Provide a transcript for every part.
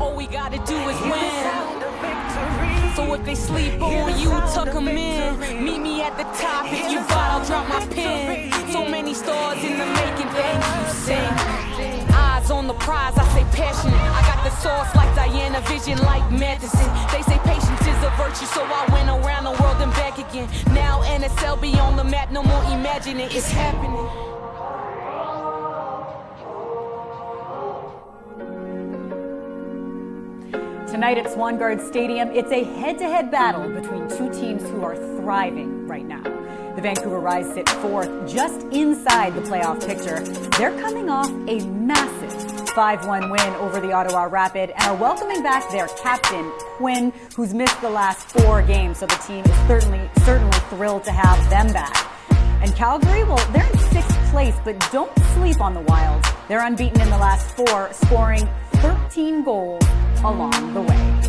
All we gotta do is win. So if they sleep on you, tuck them in. Meet me at the top. If you bought, I'll drop my pen. So many stars in the making, thank you, sing. Eyes on the prize, I say passionate. I got the sauce like Diana, vision like Matheson. They say patience is a virtue, so I went around the world and back again. Now NSL be on the map, no more imagining, it's happening. Tonight at Swangard Stadium, it's a head-to-head battle between two teams who are thriving right now. The Vancouver Rise sit fourth, just inside the playoff picture. They're coming off a massive 5-1 win over the Ottawa Rapid and are welcoming back their captain, Quinn, who's missed the last 4 games, so the team is certainly thrilled to have them back. And Calgary, well, they're in 6th place, but don't sleep on the Wilds. They're unbeaten in the last 4, scoring 13 goals along the way.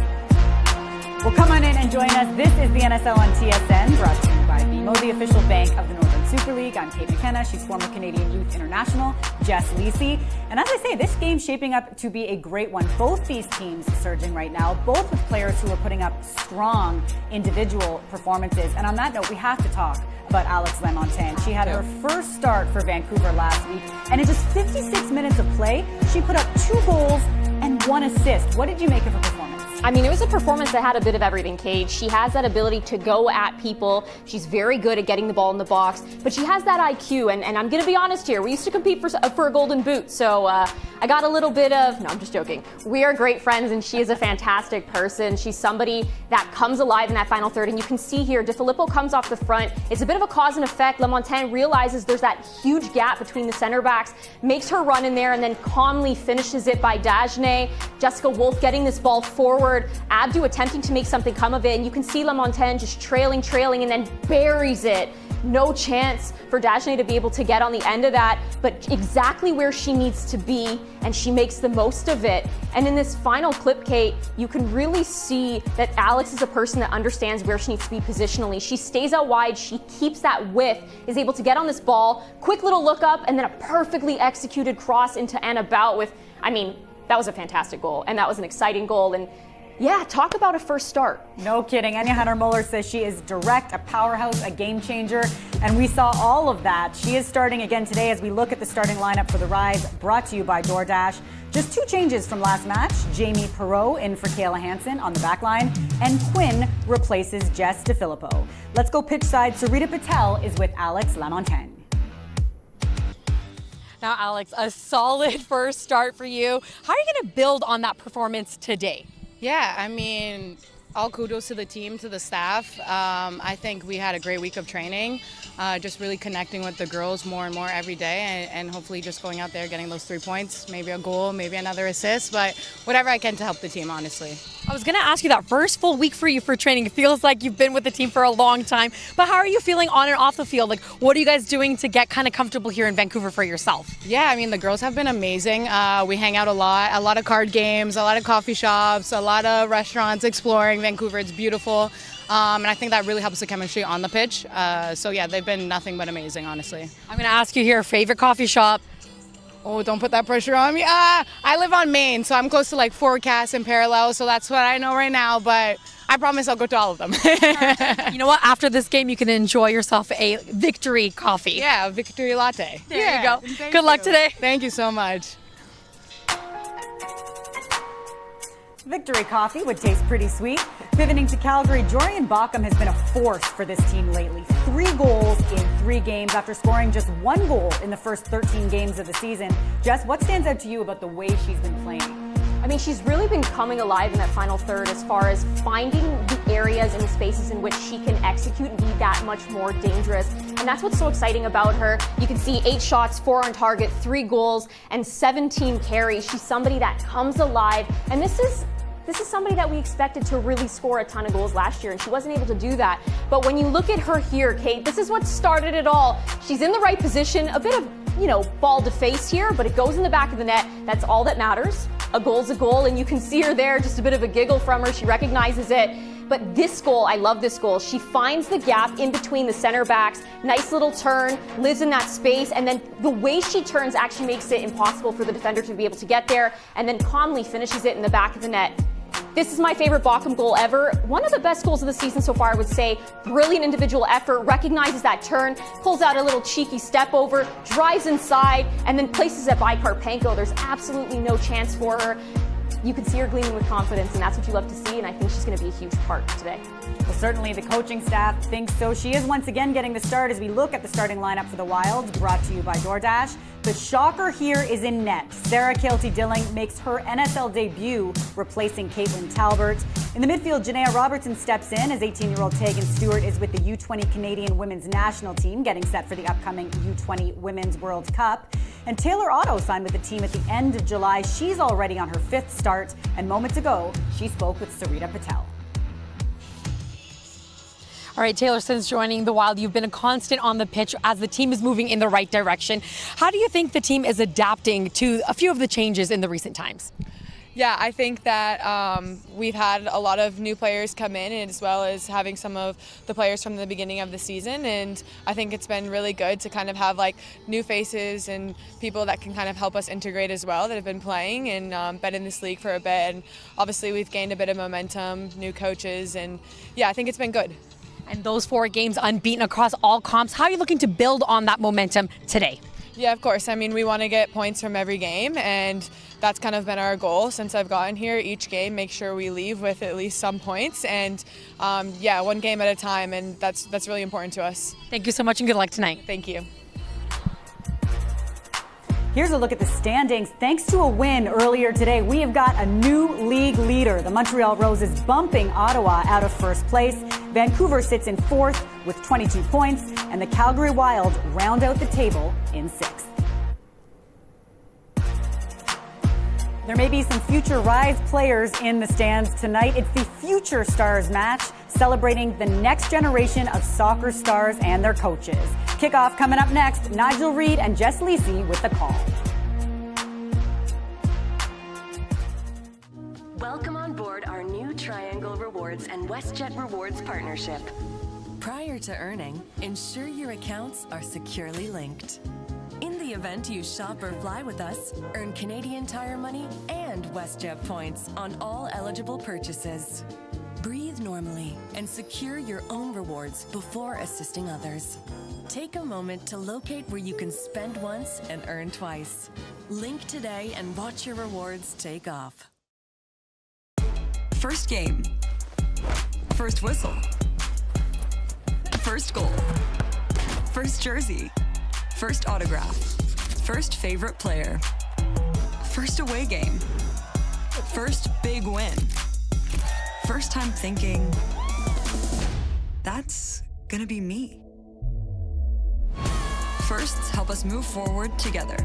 Well, come on in and join us. This is the NSL on TSN, brought to you by BMO, the official bank of the Northern Super League. I'm Kate McKenna. She's former Canadian Youth International, Jess Lisi. And as I say, this game's shaping up to be a great one. Both these teams surging right now, both with players who are putting up strong individual performances. And on that note, we have to talk about Alex Lamontagne. She had her first start for Vancouver last week, and in just 56 minutes of play, she put up 2 goals and 1 assist. What did you make of her performance? I mean, it was a performance that had a bit of everything, Kate. She has that ability to go at people. She's very good at getting the ball in the box, but she has that IQ, and I'm going to be honest here. We used to compete for a golden boot, so I got a little bit of, no, I'm just joking. We are great friends, and she is a fantastic person. She's somebody that comes alive in that final third, and you can see here, DeFilippo comes off the front. It's a bit of a cause and effect. Lamontagne realizes there's that huge gap between the center backs, makes her run in there, and then calmly finishes it by Dagenet. Jessica Wolf getting this ball forward. Abdu attempting to make something come of it, and you can see Lamontagne just trailing, and then buries it. No chance for Dagenet to be able to get on the end of that, but exactly where she needs to be, and she makes the most of it. And in this final clip, Kate, you can really see that Alex is a person that understands where she needs to be positionally. She stays out wide, she keeps that width, is able to get on this ball, quick little look up, and then a perfectly executed cross into Anna Bout with, I mean, that was a fantastic goal, and that was an exciting goal. And yeah, talk about a first start. No kidding. Anya Hunter-Muller says she is direct, a powerhouse, a game changer, and we saw all of that. She is starting again today as we look at the starting lineup for the Rise, brought to you by DoorDash. Just 2 changes from last match. Jamie Perreault in for Kayla Hansen on the back line, and Quinn replaces Jess DeFilippo. Let's go pitch side. Sarita Patel is with Alex Lamontagne. Now, Alex, a solid first start for you. How are you going to build on that performance today? Yeah, I mean, all kudos to the team, to the staff. I think we had a great week of training, just really connecting with the girls more and more every day, and hopefully just going out there, getting those 3 points, maybe a goal, maybe another assist, but whatever I can to help the team, honestly. I was going to ask you that first full week for you for training. It feels like you've been with the team for a long time, but how are you feeling on and off the field? Like, what are you guys doing to get kind of comfortable here in Vancouver for yourself? Yeah, I mean, the girls have been amazing. We hang out a lot of card games, a lot of coffee shops, a lot of restaurants, exploring Vancouver. It's beautiful. And I think that really helps the chemistry on the pitch. So yeah, they've been nothing but amazing, honestly. I'm going to ask you here, favorite coffee shop? Oh, don't put that pressure on me. I live on Main, so I'm close to like Forecast and Parallel, so that's what I know right now, but I promise I'll go to all of them. You know what? After this game, you can enjoy yourself a victory coffee. Yeah, a victory latte. There you go. Good luck today. Thank you so much. Victory coffee would taste pretty sweet. Pivoting to Calgary, Jorian Bauckham has been a force for this team lately. 3 goals in 3 games after scoring just 1 goal in the first 13 games of the season. Jess, what stands out to you about the way she's been playing? I mean, she's really been coming alive in that final third as far as finding the areas and the spaces in which she can execute and be that much more dangerous. And that's what's so exciting about her. You can see 8 shots, 4 on target, 3 goals, and 17 carries. She's somebody that comes alive. And this is somebody that we expected to really score a ton of goals last year, and she wasn't able to do that. But when you look at her here, Kate, this is what started it all. She's in the right position, a bit of, ball to face here, but it goes in the back of the net. That's all that matters. A goal's a goal, and you can see her there, just a bit of a giggle from her. She recognizes it. But this goal, I love this goal. She finds the gap in between the center backs, nice little turn, lives in that space, and then the way she turns actually makes it impossible for the defender to be able to get there, and then calmly finishes it in the back of the net. This is my favorite Bochum goal ever. One of the best goals of the season so far, I would say. Brilliant individual effort, recognizes that turn, pulls out a little cheeky step over, drives inside, and then places it by Karpenko. There's absolutely no chance for her. You can see her gleaming with confidence, and that's what you love to see, and I think she's going to be a huge part today. Well, certainly the coaching staff thinks so. She is once again getting the start as we look at the starting lineup for the Wild, brought to you by DoorDash. The shocker here is in net. Sarah Kilty-Dilling makes her NSL debut, replacing Caitlin Talbert. In the midfield, Janaea Robertson steps in as 18-year-old Tegan Stewart is with the U20 Canadian women's national team, getting set for the upcoming U20 Women's World Cup. And Taylor Otto signed with the team at the end of July. She's already on her 5th start, and moments ago, she spoke with Sarita Patel. All right, Taylor, since joining the Wild, you've been a constant on the pitch as the team is moving in the right direction. How do you think the team is adapting to a few of the changes in the recent times? Yeah, I think that we've had a lot of new players come in, as well as having some of the players from the beginning of the season. And I think it's been really good to kind of have like new faces and people that can kind of help us integrate as well, that have been playing and been in this league for a bit. And obviously we've gained a bit of momentum, new coaches, and yeah, I think it's been good. And those 4 games unbeaten across all comps, how are you looking to build on that momentum today? Yeah, of course. I mean, we want to get points from every game, and that's kind of been our goal since I've gotten here. Each game, make sure we leave with at least some points, and yeah, 1 game at a time, and that's really important to us. Thank you so much and good luck tonight. Thank you. Here's a look at the standings. Thanks to a win earlier today, we have got a new league leader. The Montreal Roses bumping Ottawa out of 1st place. Vancouver sits in 4th with 22 points, and the Calgary Wild round out the table in 6th. There may be some future Rise players in the stands tonight. It's the Future Stars match, celebrating the next generation of soccer stars and their coaches. Kickoff coming up next. Nigel Reed and Jess Lisi with the call. Welcome on board our new Triangle Rewards and WestJet Rewards partnership. Prior to earning, ensure your accounts are securely linked. In the event you shop or fly with us, earn Canadian Tire money and WestJet points on all eligible purchases. Breathe normally and secure your own rewards before assisting others. Take a moment to locate where you can spend once and earn twice. Link today and watch your rewards take off. First game. First whistle. First goal. First jersey. First autograph. First favorite player. First away game. First big win. First time thinking, that's gonna be me. Firsts help us move forward together.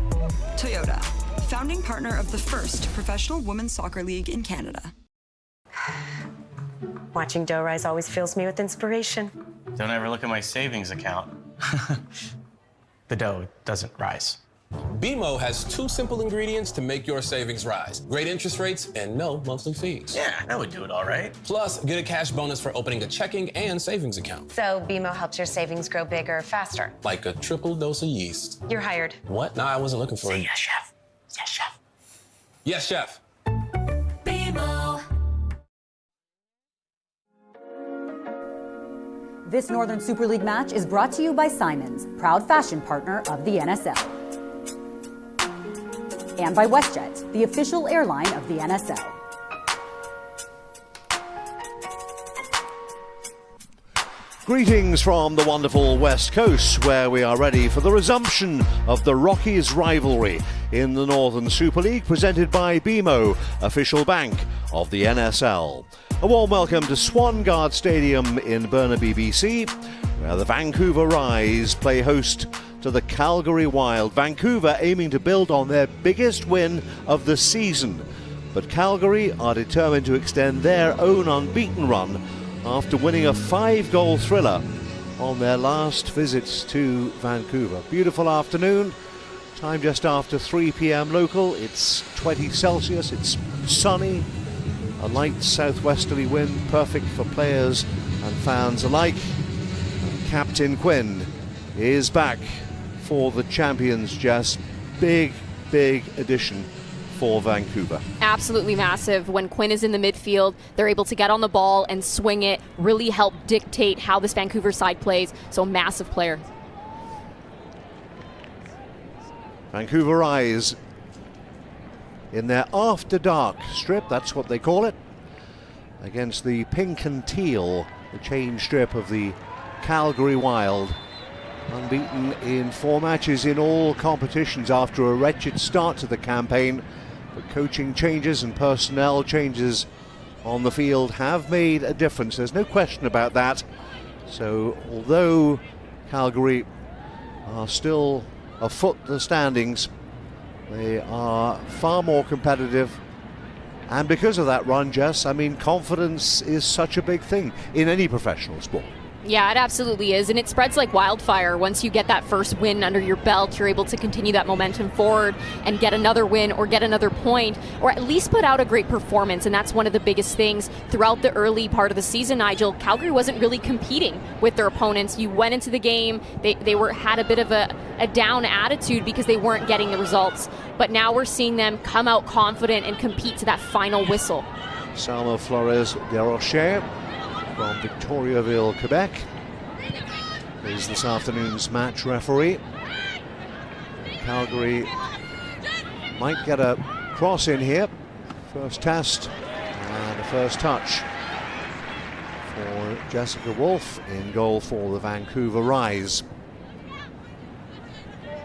Toyota, founding partner of the first professional women's soccer league in Canada. Watching dough rise always fills me with inspiration. Don't ever look at my savings account. The dough doesn't rise. BMO has 2 simple ingredients to make your savings rise. Great interest rates and no monthly fees. Yeah, that would do it all right. Plus, get a cash bonus for opening a checking and savings account. So BMO helps your savings grow bigger faster. Like a triple dose of yeast. You're hired. What? No, I wasn't looking for it. Yes, chef. Yes, chef. Yes, chef. BMO. This Northern Super League match is brought to you by Simons, proud fashion partner of the NSL. And by WestJet, the official airline of the NSL. Greetings from the wonderful West Coast, where we are ready for the resumption of the Rockies rivalry in the Northern Super League, presented by BMO, official bank of the NSL. A warm welcome to Swangard Stadium in Burnaby, BC, where the Vancouver Rise play host to the Calgary Wild. Vancouver aiming to build on their biggest win of the season, but Calgary are determined to extend their own unbeaten run after winning a 5-goal thriller on their last visits to Vancouver. Beautiful afternoon, time just after 3 p.m. local. It's 20 Celsius, it's sunny, A light southwesterly wind, perfect for players and fans alike. And Captain Quinn is back for the champions, Jess. Big addition for Vancouver. Absolutely massive. When Quinn is in the midfield, they're able to get on the ball and swing it, really help dictate how this Vancouver side plays. So massive player. Vancouver Eyes in their after dark strip, that's what they call it, against the pink and teal, the change strip of the Calgary Wild. Unbeaten in 4 matches in all competitions after a wretched start to the campaign. But coaching changes and personnel changes on the field have made a difference. There's no question about that. So although Calgary are still afoot the standings, they are far more competitive. And because of that run, Jess, I mean, confidence is such a big thing in any professional sport. Yeah, it absolutely is. And it spreads like wildfire. Once you get that first win under your belt, you're able to continue that momentum forward and get another win or get another point, or at least put out a great performance. And that's one of the biggest things throughout the early part of the season, Nigel. Calgary wasn't really competing with their opponents. You went into the game, they had a bit of a down attitude because they weren't getting the results. But now we're seeing them come out confident and compete to that final whistle. Salma Flores de Rocher from Victoriaville, Quebec, is this afternoon's match referee. Calgary might get a cross in here. First test and a first touch for Jessica Wolf in goal for the Vancouver Rise.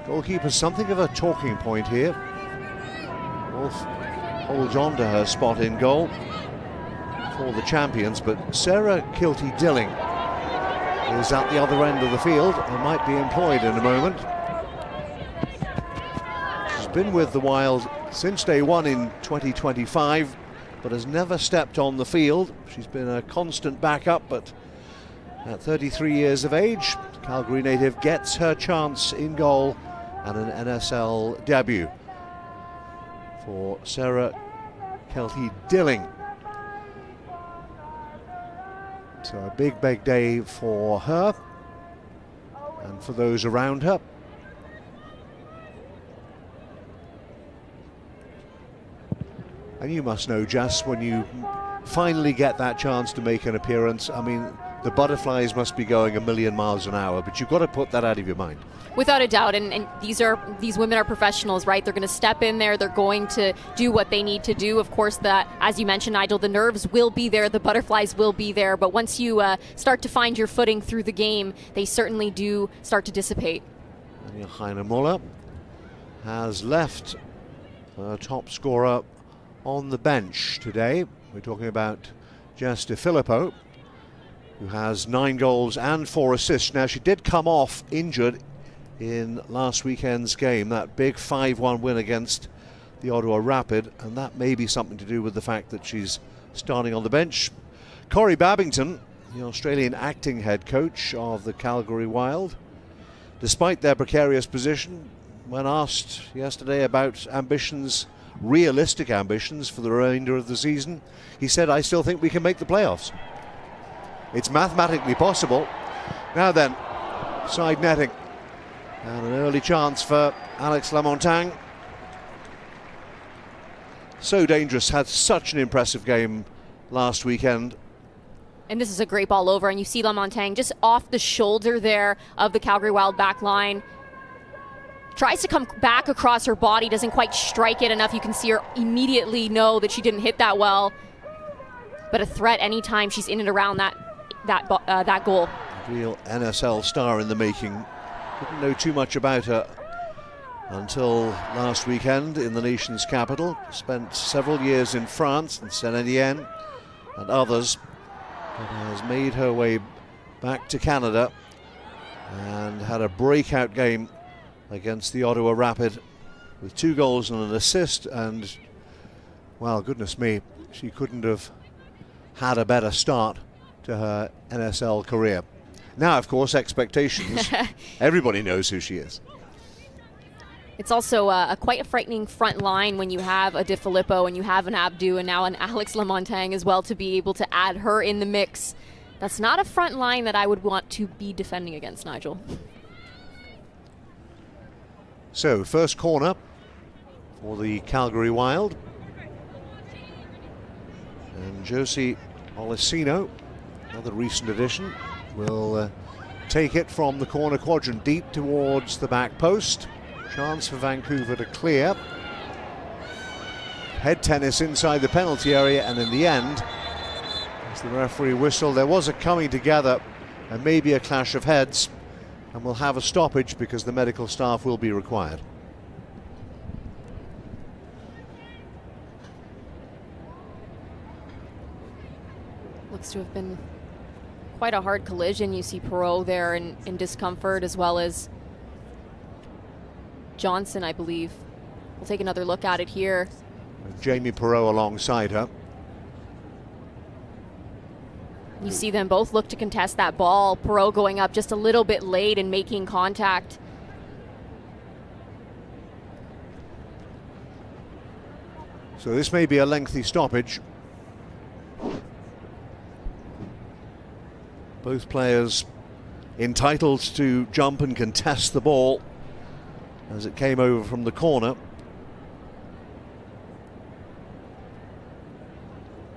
Goalkeeper, something of a talking point here. Wolf holds on to her spot in goal for the champions, but Sarah Kilty-Dilling is at the other end of the field and might be employed in a moment. She's been with the Wild since day one in 2025, but has never stepped on the field. She's been a constant backup, but at 33 years of age, Calgary native gets her chance in goal and an NSL debut for Sarah Kilty-Dilling. So a big day for her and for those around her. And you must know, Jess, when you finally get that chance to make an appearance, I mean, the butterflies must be going a million miles an hour, but you've got to put that out of your mind. Without a doubt, and these women are professionals, right? They're going to step in there. They're going to do what they need to do. Of course, that, as you mentioned, Nigel, the nerves will be there, the butterflies will be there. But once you start to find your footing through the game, they certainly do start to dissipate. And Johanna Muller has left her top scorer on the bench today. We're talking about Jess DeFilippo, who has 9 goals and 4 assists. Now, she did come off injured in last weekend's game, that big 5-1 win against the Ottawa Rapid, and that may be something to do with the fact that she's starting on the bench. Corey Babington, the Australian acting head coach of the Calgary Wild, despite their precarious position, when asked yesterday about ambitions, realistic ambitions for the remainder of the season, he said, "I still think we can make the playoffs. It's mathematically possible." Now then, side netting. And an early chance for Alex Lamontagne. So dangerous, had such an impressive game last weekend. And this is a great ball over, and you see Lamontagne just off the shoulder there of the Calgary Wild back line. Tries to come back across her body, doesn't quite strike it enough. You can see her immediately know that she didn't hit that well. But a threat anytime she's in and around that goal. Real NSL star in the making. Didn't know too much about her until last weekend in the nation's capital. Spent several years in France and Saint-Étienne and others, but has made her way back to Canada and had a breakout game against the Ottawa Rapid with 2 goals and an assist, and, well, goodness me, she couldn't have had a better start to her NSL career. Now, of course, expectations. Everybody knows who she is. It's also quite a frightening front line when you have a DiFilippo and you have an Abdu and now an Alex Lamontagne as well, to be able to add her in the mix. That's not a front line that I would want to be defending against, Nigel. So, first corner for the Calgary Wild. And Josie Olisino, another recent addition, will take it from the corner quadrant deep towards the back post. Chance for Vancouver to clear. Head tennis inside the penalty area, and in the end, as the referee whistled, there was a coming together and maybe a clash of heads, and we'll have a stoppage because the medical staff will be required. Looks to have been quite a hard collision. You see Perreault there in discomfort, as well as Johnson, I believe. We'll take another look at it here. Jamie Perreault alongside her. You see them both look to contest that ball. Perreault going up just a little bit late and making contact. So this may be a lengthy stoppage. Both players entitled to jump and contest the ball as it came over from the corner.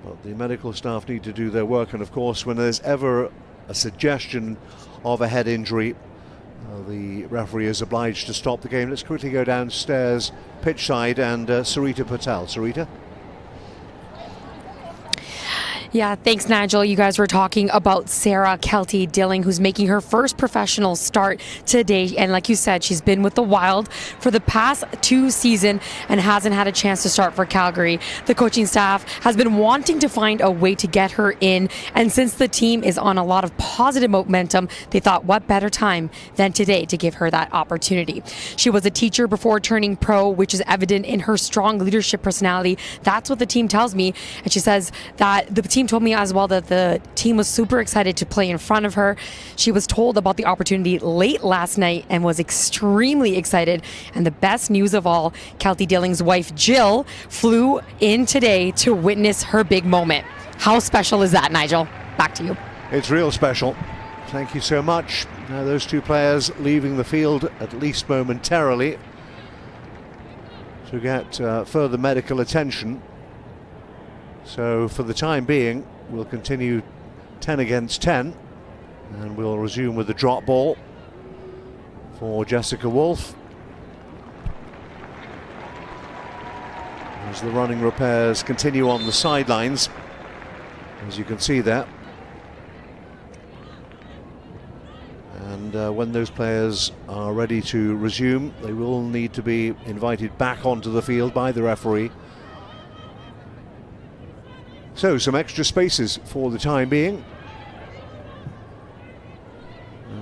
But the medical staff need to do their work, and of course when there's ever a suggestion of a head injury, the referee is obliged to stop the game. Let's quickly go downstairs pitch side and Sarita Patel. Sarita? Yeah, thanks, Nigel. You guys were talking about Sarah Kelty-Dilling, who's making her first professional start today. And like you said, she's been with the Wild for the past 2 seasons and hasn't had a chance to start for Calgary. The coaching staff has been wanting to find a way to get her in. And since the team is on a lot of positive momentum, they thought what better time than today to give her that opportunity. She was a teacher before turning pro, which is evident in her strong leadership personality. That's what the team tells me. And she says that the team told me as well that the team was super excited to play in front of her. She was told about the opportunity late last night and was extremely excited. And the best news of all, Kelty-Dilling's wife Jill flew in today to witness her big moment. How special is that, Nigel? Back to you. It's real special. Thank you so much. Now those two players leaving the field, at least momentarily, to get further medical attention. So for the time being, we'll continue 10 against 10, and we'll resume with the drop ball for Jessica Wolf. As the running repairs continue on the sidelines, as you can see there. And when those players are ready to resume, they will need to be invited back onto the field by the referee. So some extra spaces for the time being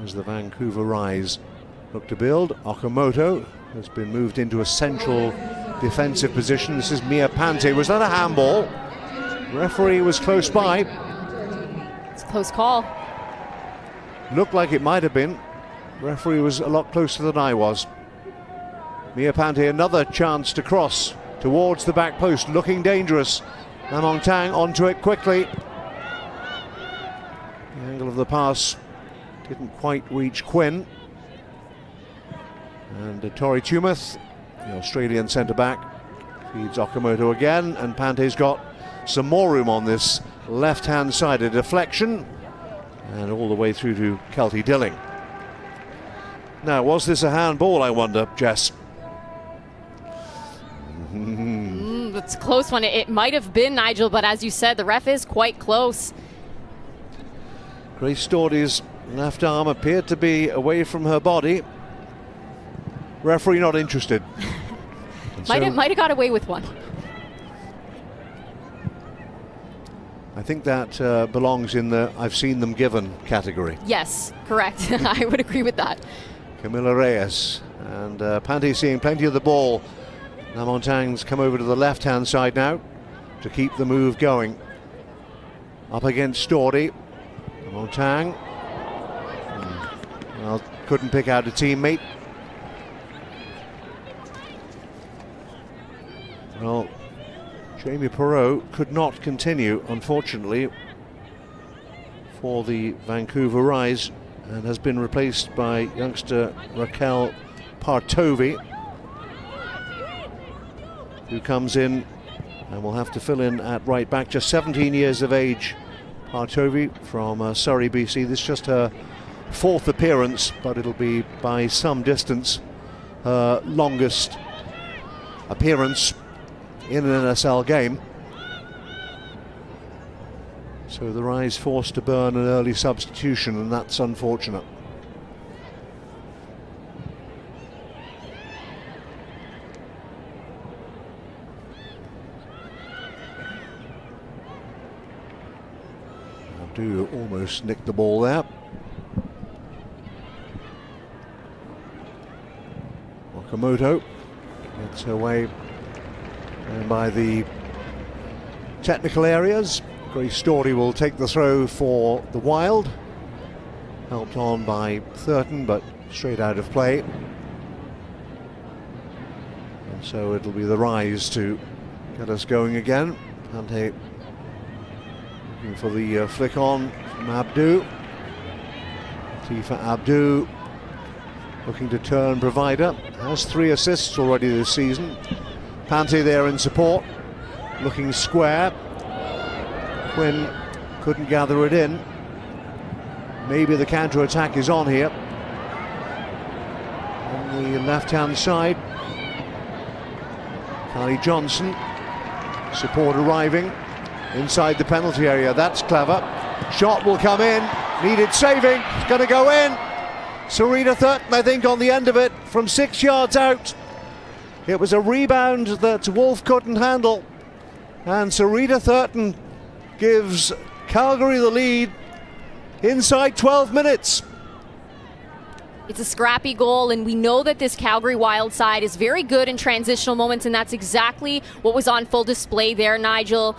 as the Vancouver Rise look to build. Okamoto has been moved into a central defensive position. This is Mia Pante. Was that a handball? Referee was close by. It's a close call. Looked like it might have been. Referee was a lot closer than I was. Mia Pante, another chance to cross towards the back post, looking dangerous. Lamontagne onto it quickly. The angle of the pass didn't quite reach Quinn. And Tori Tumeth, the Australian centre-back, feeds Okamoto again, and Pante's got some more room on this left-hand side. A deflection, and all the way through to Kelty-Dilling. Now, was this a handball, I wonder, Jess? It's a close one. It might have been, Nigel, but as you said, the ref is quite close. Grace Doherty's left arm appeared to be away from her body. Referee not interested. Might have got away with one. I think that belongs in the I've seen them given category. Yes, correct. I would agree with that. Camilla Reyes and Pante seeing plenty of the ball. Lamontagne's come over to the left-hand side now to keep the move going. Up against Doherty. Lamontagne. Well, couldn't pick out a teammate. Well, Jamie Perreault could not continue, unfortunately, for the Vancouver Rise, and has been replaced by youngster Raquel Partovi, who comes in and will have to fill in at right back. Just 17 years of age, Partovi from Surrey, BC. This is just her 4th appearance, but it'll be by some distance her longest appearance in an NSL game. So the Rise forced to burn an early substitution, and that's unfortunate. Abdu almost nicked the ball there. Okamoto gets her way and by the technical areas. Grace Story will take the throw for the Wild. Helped on by Thurton, but straight out of play. And so it'll be the Rise to get us going again. Pante looking for the flick on from Abdu. Tifa Abdu looking to turn provider. Has 3 assists already this season. Pante there in support, looking square. Quinn couldn't gather it in. Maybe the counter-attack is on here. On the left-hand side, Kylie Johnson, support arriving inside the penalty area. That's clever. Shot will come in. Needed saving. It's going to go in. Sarita Thurton, I think, on the end of it from 6 yards out. It was a rebound that Wolf couldn't handle. And Sarita Thurton gives Calgary the lead inside 12 minutes. It's a scrappy goal, and we know that this Calgary Wild side is very good in transitional moments, and that's exactly what was on full display there, Nigel.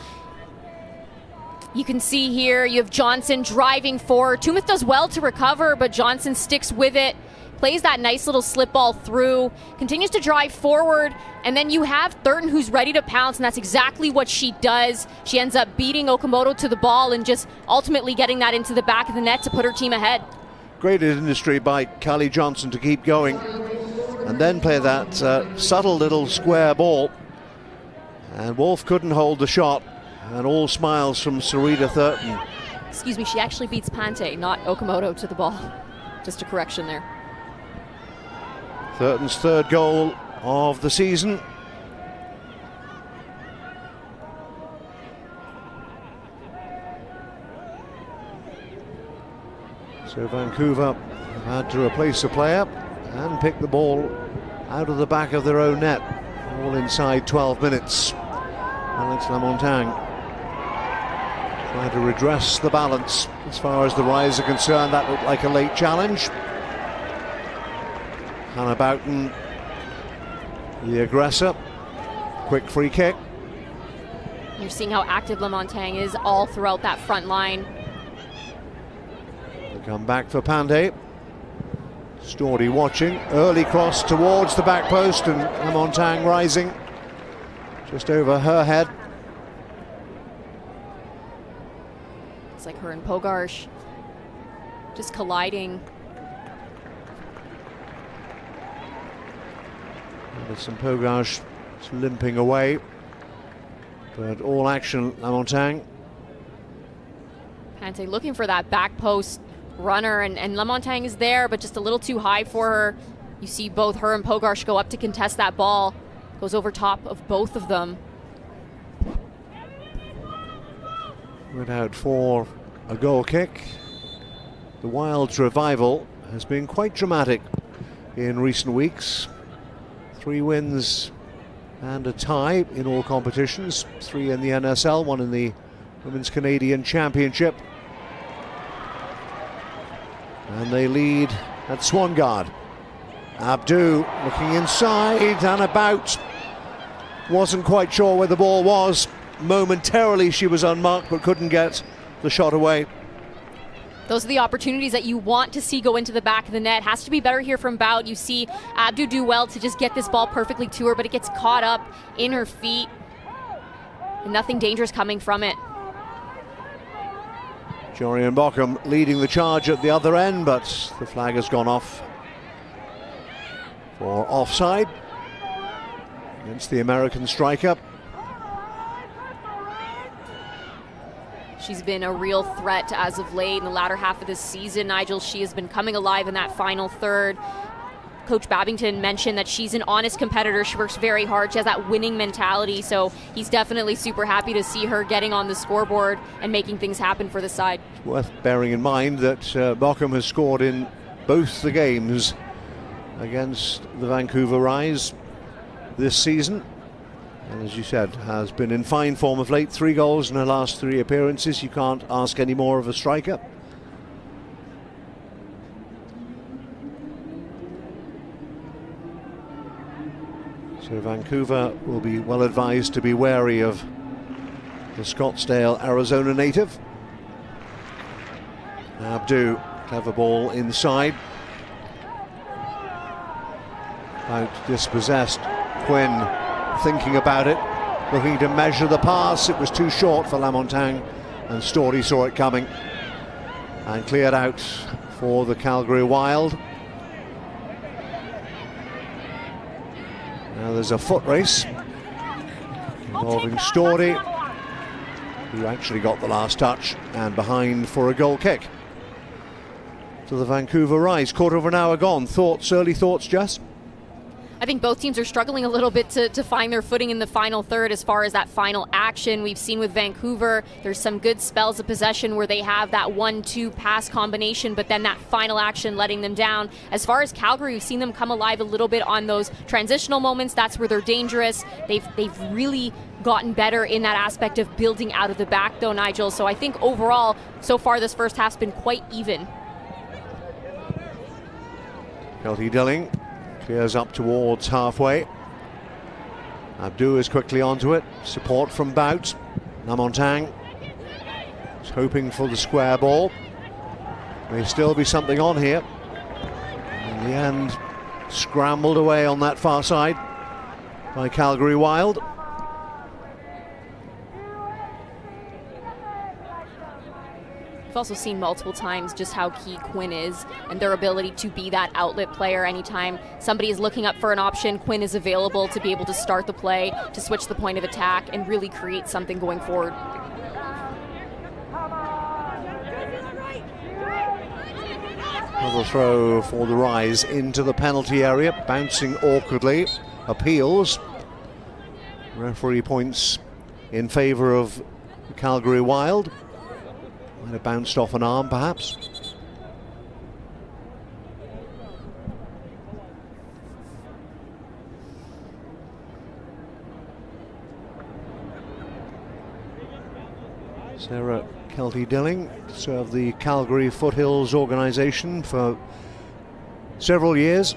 You can see here, you have Johnson driving forward. Tumith does well to recover, but Johnson sticks with it, plays that nice little slip ball through, continues to drive forward, and then you have Thurton who's ready to pounce, and that's exactly what she does. She ends up beating Okamoto to the ball and just ultimately getting that into the back of the net to put her team ahead. Great industry by Kylie Johnson to keep going and then play that subtle little square ball. And Wolf couldn't hold the shot, and all smiles from Sarita Thurton. Excuse me, she actually beats Pante, not Okamoto, to the ball. Just a correction there. Thurton's 3rd goal of the season. So Vancouver had to replace a player and pick the ball out of the back of their own net. All inside 12 minutes. Alex Lamontagne trying to redress the balance. As far as the Rise are concerned, that looked like a late challenge. Hannah Boughton, the aggressor. Quick free kick. You're seeing how active Lamontagne is all throughout that front line. They come back for Pandey. Stordy watching. Early cross towards the back post, and Lamontagne rising just over her head. It's like her and Pogarsh just colliding. Anderson Pogarsh limping away, but all action Lamontagne. Pante looking for that back post runner, and Lamontagne is there, but just a little too high for her. You see both her and Pogarsh go up to contest that ball. Goes over top of both of them. Went out for a goal kick. The Wild's revival has been quite dramatic in recent weeks. 3 wins and a tie in all competitions. 3 in the NSL, 1 in the Women's Canadian Championship. And they lead at Swangard. Abdu looking inside and about. Wasn't quite sure where the ball was. Momentarily she was unmarked, but couldn't get the shot away. Those are the opportunities that you want to see go into the back of the net. Has to be better here from Bout. You see Abdu do well to just get this ball perfectly to her, but it gets caught up in her feet. And nothing dangerous coming from it. Jorian Bockham leading the charge at the other end, but the flag has gone off for offside against the American striker. She's been a real threat as of late in the latter half of this season, Nigel. She has been coming alive in that final third. Coach Babington mentioned that she's an honest competitor. She works very hard. She has that winning mentality, so he's definitely super happy to see her getting on the scoreboard and making things happen for the side. It's worth bearing in mind that Bockham has scored in both the games against the Vancouver Rise this season. And as you said, has been in fine form of late. 3 goals in her last 3 appearances. You can't ask any more of a striker. So Vancouver will be well advised to be wary of the Scottsdale, Arizona native. Abdu, clever ball inside. Out dispossessed. Quinn thinking about it, looking to measure the pass. It was too short for Lamontagne, and Storey saw it coming and cleared out for the Calgary Wild. Now there's a foot race involving Storey, who actually got the last touch, and behind for a goal kick to the Vancouver Rise. Quarter of an hour gone. Thoughts, early thoughts, Jess? I think both teams are struggling a little bit to find their footing in the final third as far as that final action. We've seen with Vancouver, there's some good spells of possession where they have that 1-2 pass combination, but then that final action letting them down. As far as Calgary, we've seen them come alive a little bit on those transitional moments. That's where they're dangerous. They've really gotten better in that aspect of building out of the back though, Nigel. So I think overall, so far this first half's been quite even. Kelty Dilling clears up towards halfway. Abdu is quickly onto it. Support from Bout. Lamontagne is hoping for the square ball. May still be something on here. In the end, scrambled away on that far side by Calgary Wild. We've also seen multiple times just how key Quinn is and their ability to be that outlet player. Anytime somebody is looking up for an option, Quinn is available to be able to start the play, to switch the point of attack, and really create something going forward. Another throw for the Rise into the penalty area, bouncing awkwardly. Appeals. Referee points in favour of the Calgary Wild. Might have bounced off an arm, perhaps. Sarah Kelty Dilling served the Calgary Foothills organisation for several years.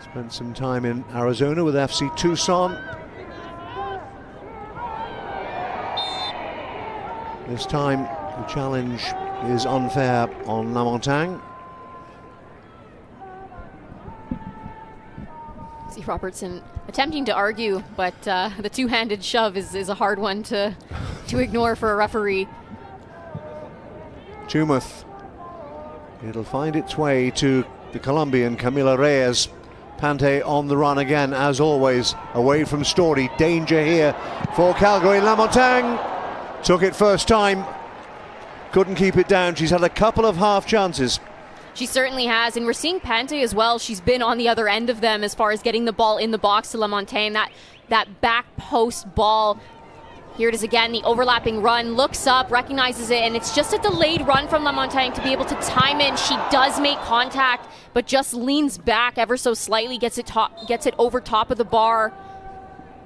Spent some time in Arizona with FC Tucson. This time the challenge is unfair on Lamontagne. See Robertson attempting to argue, but the two-handed shove is a hard one to ignore for a referee. Tumouth. It'll find its way to the Colombian Camila Reyes. Pante on the run again, as always, away from Storey. Danger here for Calgary. Lamontagne took it first time, couldn't keep it down. She's had a couple of half chances. She certainly has, and we're seeing Pante as well. She's been on the other end of them as far as getting the ball in the box to Lamontagne. That back post ball. Here it is again, the overlapping run, looks up, recognizes it, and it's just a delayed run from Lamontagne to be able to time it. She does make contact, but just leans back ever so slightly, gets it over top of the bar,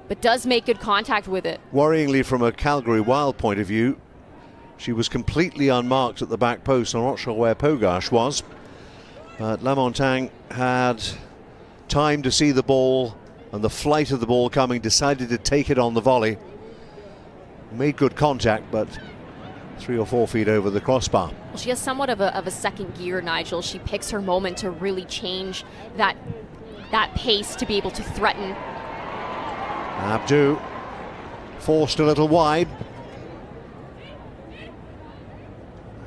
but does make good contact with it. Worryingly, from a Calgary Wild point of view, she was completely unmarked at the back post. I'm not sure where Pogash was, but Lamontagne had time to see the ball and the flight of the ball coming, decided to take it on the volley. Made good contact, but 3 or 4 feet over the crossbar. Well, she has somewhat of a second gear, Nigel. She picks her moment to really change that pace to be able to threaten. Abdu forced a little wide.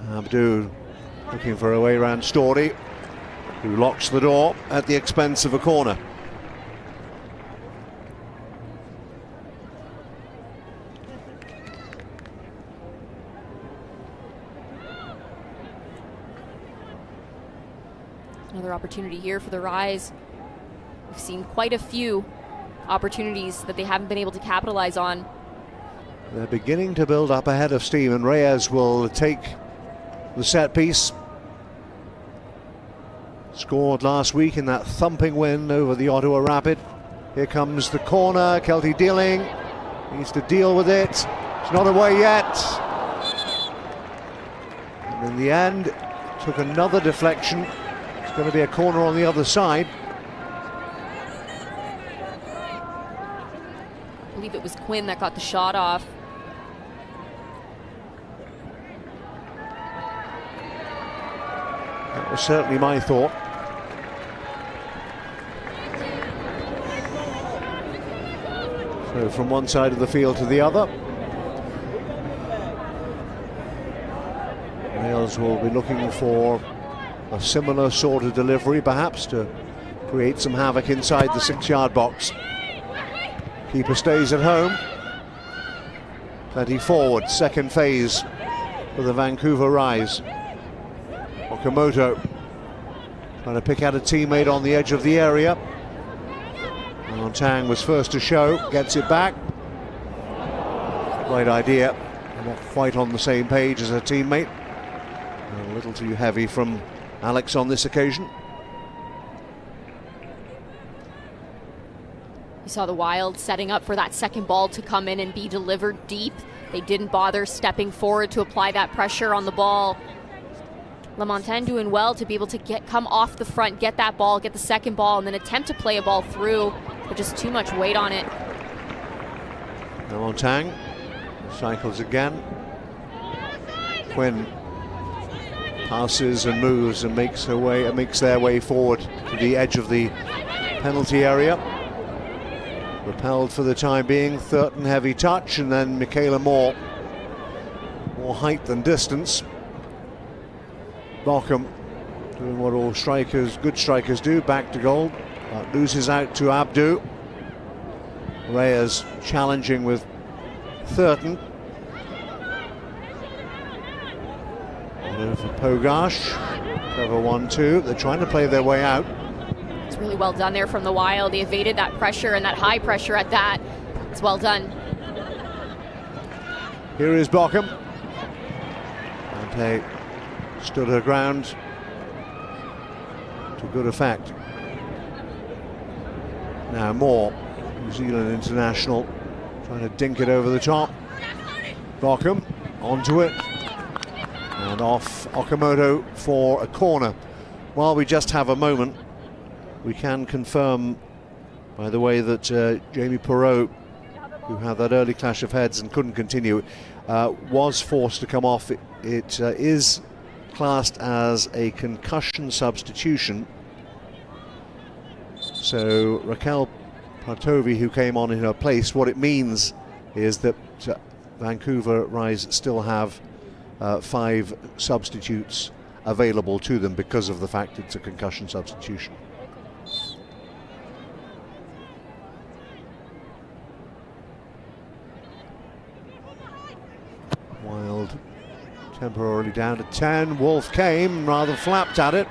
Abdu looking for a way around Story, who locks the door at the expense of a corner. Another opportunity here for the Rise. We've seen quite a few opportunities that they haven't been able to capitalize on. They're beginning to build up ahead of steam, and Reyes will take the set piece. Scored last week in that thumping win over the Ottawa Rapid. Here comes the corner. Kelty Dealing needs to deal with it. It's not away yet. And in the end, took another deflection. It's going to be a corner on the other side. I believe it was Quinn that got the shot off. That was certainly my thought. So from one side of the field to the other. Wales will be looking for a similar sort of delivery, perhaps, to create some havoc inside the 6-yard box. Keeper stays at home. Plenty forward, second phase for the Vancouver Rise. Okamoto trying to pick out a teammate on the edge of the area. Tang was first to show, gets it back. Right idea. Not quite on the same page as her teammate. A little too heavy from Alex on this occasion. You saw the Wild setting up for that second ball to come in and be delivered deep. They didn't bother stepping forward to apply that pressure on the ball. Lamontagne doing well to be able to come off the front, get that ball, get the second ball, and then attempt to play a ball through, but just too much weight on it. Lamontagne cycles again. Quinn passes and moves and makes their way forward to the edge of the penalty area. Repelled for the time being. Thurton heavy touch, and then Michaela Moore, more height than distance. Bockham doing what all good strikers do, back to goal, but loses out to Abdu. Reyes challenging with Thurton. For Pogash, clever 1-2. They're trying to play their way out. It's really well done there from the Wild. They evaded that pressure, and that high pressure at that. It's well done. Here is Bockham. Ante stood her ground to good effect. Now Moore, New Zealand international, trying to dink it over the top. Bockham onto it. And off Okamoto for a corner. While we just have a moment, we can confirm, by the way, that Jamie Perreault, who had that early clash of heads and couldn't continue, was forced to come off. It is classed as a concussion substitution. So Raquel Partovi, who came on in her place, what it means is that Vancouver Rise still have 5 substitutes available to them because of the fact it's a concussion substitution. Wild temporarily down to 10. Wolf came, rather flapped at it.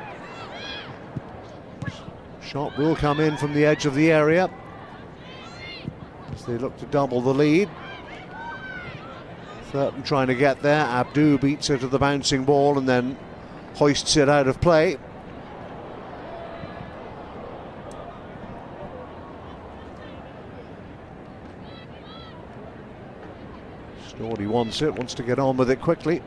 Shot will come in from the edge of the area as they look to double the lead. Thurton trying to get there. Abdu beats her to the bouncing ball and then hoists it out of play. Stordy wants it, wants to get on with it quickly.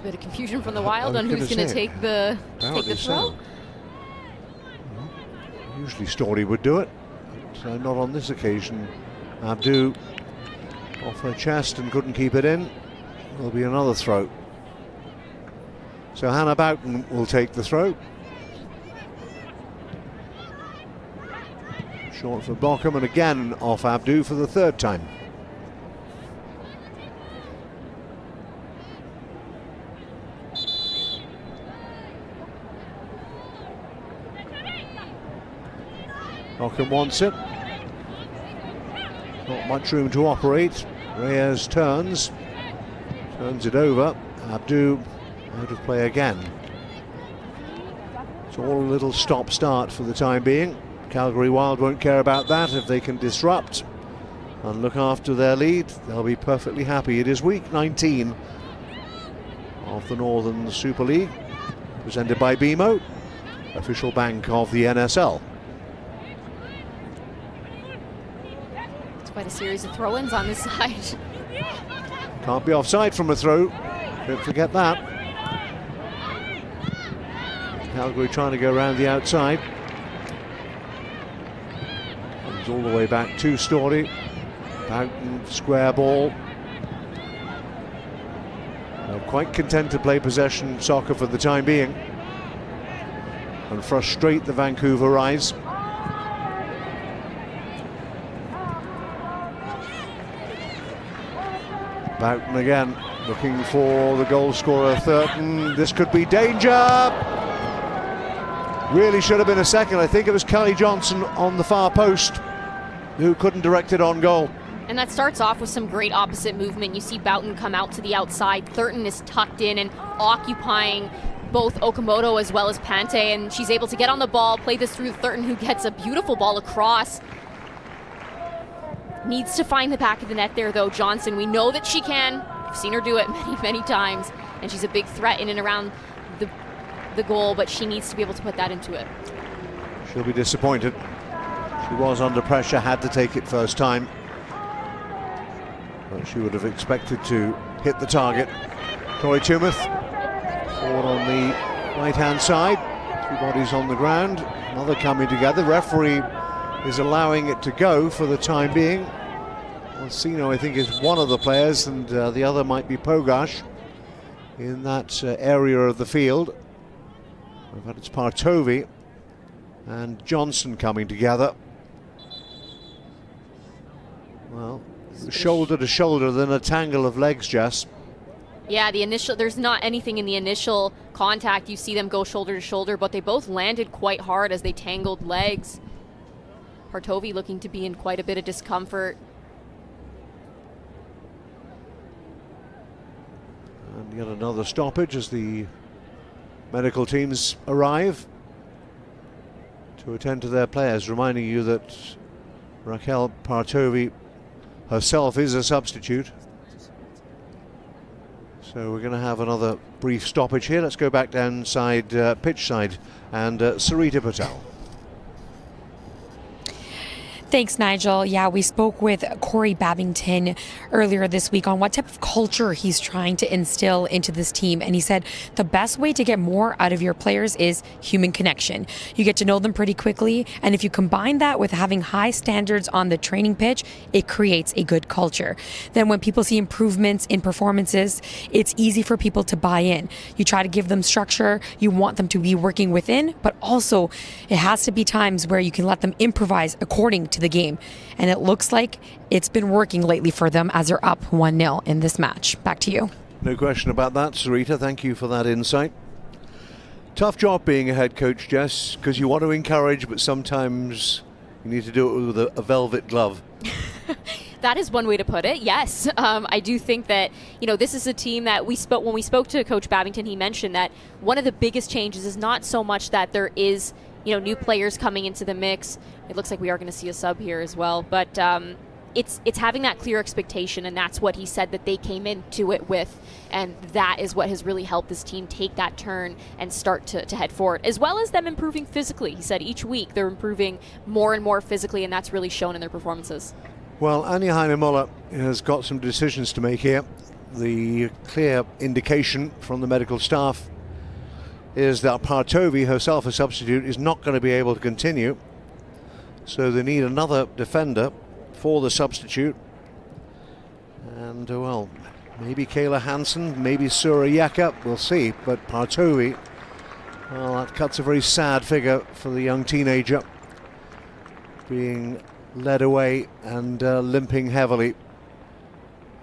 a bit of confusion from the Wild on who's going to take the throw. So. Usually Story would do it, but not on this occasion. Abdu off her chest and couldn't keep it in. There'll be another throw. So Hannah Boughton will take the throw. Short for Bockham, and again off Abdu for the third time. Bockham wants it. Not much room to operate. Reyes turns it over. Abdu out of play again. It's all a little stop-start for the time being. Calgary Wild won't care about that. If they can disrupt and look after their lead, they'll be perfectly happy. It is week 19 of the Northern Super League, presented by BMO, official bank of the NSL. It's quite a series of throw-ins on this side. Can't be offside from a throw. Don't forget that. Calgary trying to go around the outside. Comes all the way back to Story. Boughton, square ball. Quite content to play possession soccer for the time being and frustrate the Vancouver Rise. Boughton again, looking for the goal scorer Thurton. This could be danger. Really should have been a second. I think it was Kelly Johnson on the far post who couldn't direct it on goal. And that starts off with some great opposite movement. You see Boughton come out to the outside. Thurton is tucked in and occupying both Okamoto as well as Pante, and she's able to get on the ball, play this through Thurton, who gets a beautiful ball across. Needs to find the back of the net there, though, Johnson. We know that she can. We've seen her do it many, many times, and she's a big threat in and around the goal, but she needs to be able to put that into it. She'll be disappointed. She was under pressure, had to take it first time. But she would have expected to hit the target. Tori Tumeth forward on the right-hand side. Two bodies on the ground. Another coming together. Referee is allowing it to go for the time being. Alcino, I think, is one of the players, and the other might be Pogash in that area of the field. But it's Partovi and Johnson coming together. Well, shoulder to shoulder, then a tangle of legs, Jess. Yeah, there's not anything in the initial contact. You see them go shoulder to shoulder, but they both landed quite hard as they tangled legs. Partovi looking to be in quite a bit of discomfort. And yet another stoppage as the medical teams arrive to attend to their players, reminding you that Raquel Partovi herself is a substitute. So we're going to have another brief stoppage here. Let's go back downside pitch side and Sarita Patel. Thanks, Nigel. Yeah, we spoke with Corey Babington earlier this week on what type of culture he's trying to instill into this team. And he said the best way to get more out of your players is human connection. You get to know them pretty quickly. And if you combine that with having high standards on the training pitch, it creates a good culture. Then when people see improvements in performances, it's easy for people to buy in. You try to give them structure. You want them to be working within, but also it has to be times where you can let them improvise according to the game. And it looks like it's been working lately for them as they're up 1-0 in this match. Back to you. No question about that, Sarita. Thank you for that insight. Tough job being a head coach, Jess, because you want to encourage, but sometimes you need to do it with a velvet glove. That is one way to put it, yes. I do think that, this is a team that when we spoke to Coach Babington, he mentioned that one of the biggest changes is not so much that there is new players coming into the mix. It looks like we are going to see a sub here as well, but it's having that clear expectation, and that's what he said that they came into it with, and that is what has really helped this team take that turn and start to head forward, as well as them improving physically. He said each week they're improving more and more physically, and that's really shown in their performances. Well, Anja Heine-Muller has got some decisions to make here. the clear indication from the medical staff is that Partovi, herself a substitute, is not going to be able to continue. So they need another defender for the substitute. And, well, maybe Kayla Hansen, maybe Sura Yeka, we'll see. But Partovi, well, that cuts a very sad figure for the young teenager, being led away and limping heavily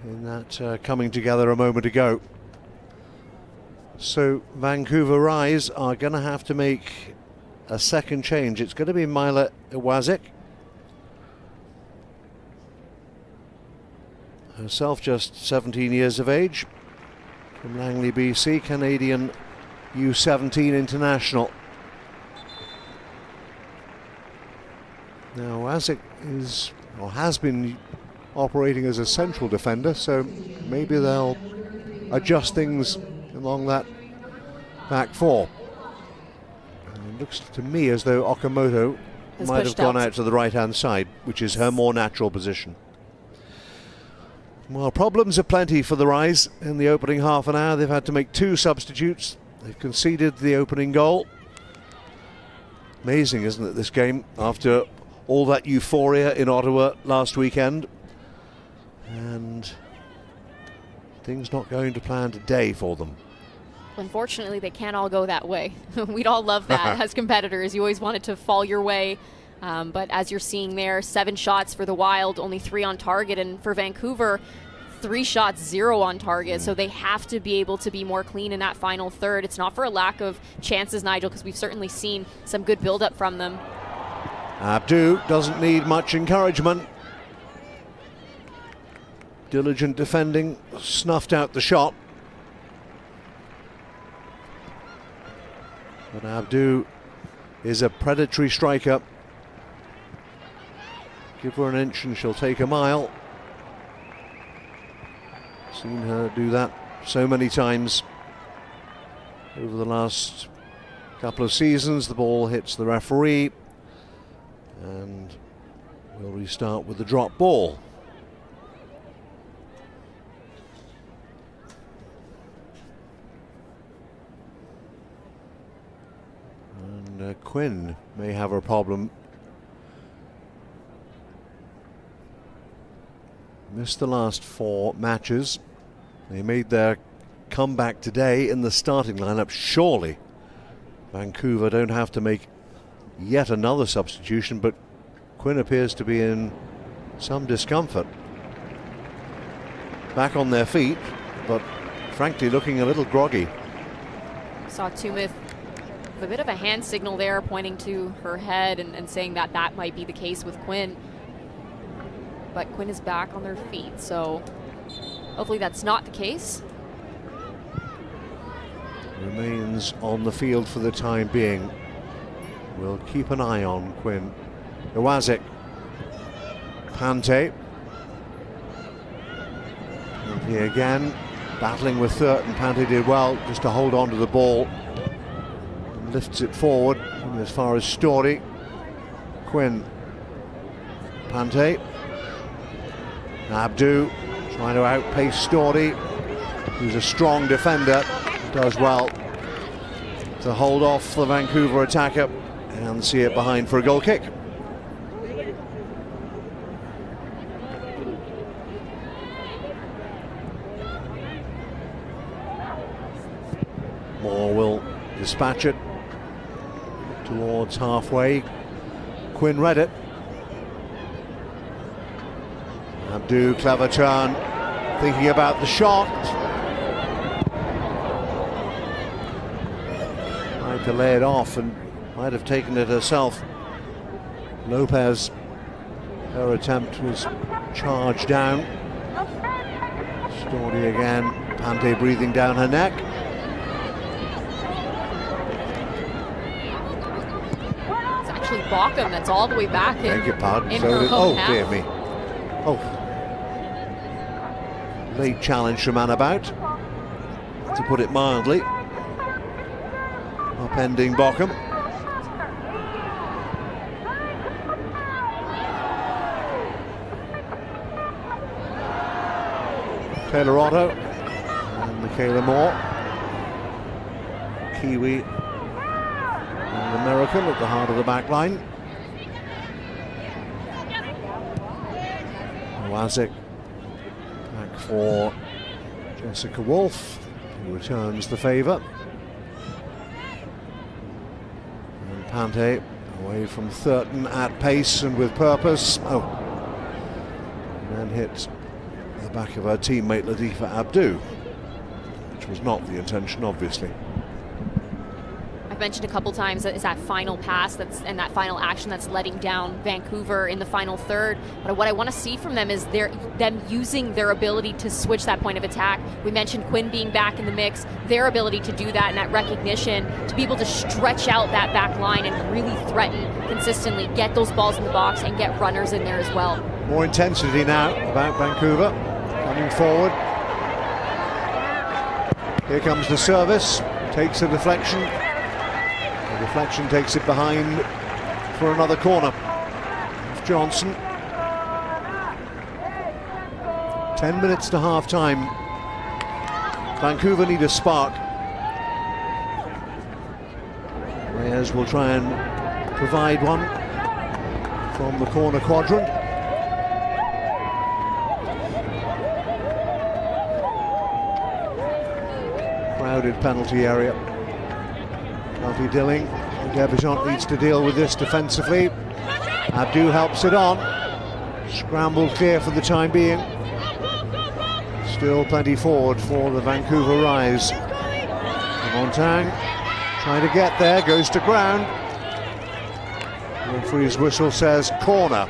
in that coming together a moment ago. So Vancouver Rise are going to have to make a second change. It's going to be Mila Iwazic, herself just 17 years of age, from Langley, BC, Canadian U17 international. Now Iwazic is, or has been, operating as a central defender, so maybe they'll adjust things along that back four. And it looks to me as though Okamoto might have gone out to the right-hand side, which is her more natural position. Well, problems are plenty for the Rise in the opening half an hour. They've had to make 2 substitutes. They've conceded the opening goal. Amazing, isn't it, this game, after all that euphoria in Ottawa last weekend? And things not going to plan today for them. Unfortunately, they can't all go that way. We'd all love that as competitors. You always want it to fall your way. But as you're seeing there, 7 shots for the Wild, only 3 on target. And for Vancouver, 3 shots, 0 on target. So they have to be able to be more clean in that final third. It's not for a lack of chances, Nigel, because we've certainly seen some good build-up from them. Abdu doesn't need much encouragement. Diligent defending, snuffed out the shot. But Abdu is a predatory striker. Give her an inch and she'll take a mile. Seen her do that so many times over the last couple of seasons. The ball hits the referee, and we'll restart with the drop ball. And Quinn may have a problem. Missed the last 4 matches. They made their comeback today in the starting lineup. Surely Vancouver don't have to make yet another substitution, but Quinn appears to be in some discomfort. Back on their feet, but frankly looking a little groggy. Saw Tumith with a bit of a hand signal there, pointing to her head and saying that that might be the case with Quinn. But Quinn is back on their feet, so hopefully that's not the case. Remains on the field for the time being. We'll keep an eye on Quinn. Iwazic. Pante. Pante again, battling with Thurton. Pante did well just to hold on to the ball. Lifts it forward as far as Story. Quinn. Pante. Abdu trying to outpace Story, who's a strong defender. Does well to hold off the Vancouver attacker and see it behind for a goal kick. Moore will dispatch it towards halfway. Quinn read it. Abdu, clever turn, thinking about the shot. Tried to lay it off and might have taken it herself. Lopez, her attempt was charged down. Story again, Pante breathing down her neck. It's actually Bockham that's all the way back in. Beg your pardon. In her Oh, half. dear me. Oh. Late challenge from Anabout, to put it mildly. Upending Bockham. Taylor Otto And Michaela Moore, Kiwi and American at the heart of the back line. Wazik back for Jessica Wolf, who returns the favour. And Pante away from Thurton at pace and with purpose. Oh, and then hit the back of her teammate Latifa Abdu, which was not the intention, obviously. I've mentioned a couple times that is that final pass and that final action that's letting down Vancouver in the final third. But what I want to see from them is them using their ability to switch that point of attack. We mentioned Quinn being back in the mix, their ability to do that and that recognition to be able to stretch out that back line and really threaten consistently, get those balls in the box and get runners in there as well. More intensity now about Vancouver coming forward. Here comes the service, takes a deflection. The deflection takes it behind for another corner. Johnson. 10 minutes to half time. Vancouver need a spark. Reyes will try and provide one from the corner quadrant. Crowded penalty area. Kelty Dilling, the debutant, needs to deal with this defensively. Abdu helps it on. Scrambled clear for the time being. Still plenty forward for the Vancouver Rise. Montang trying to get there, goes to ground. The referee's whistle says corner.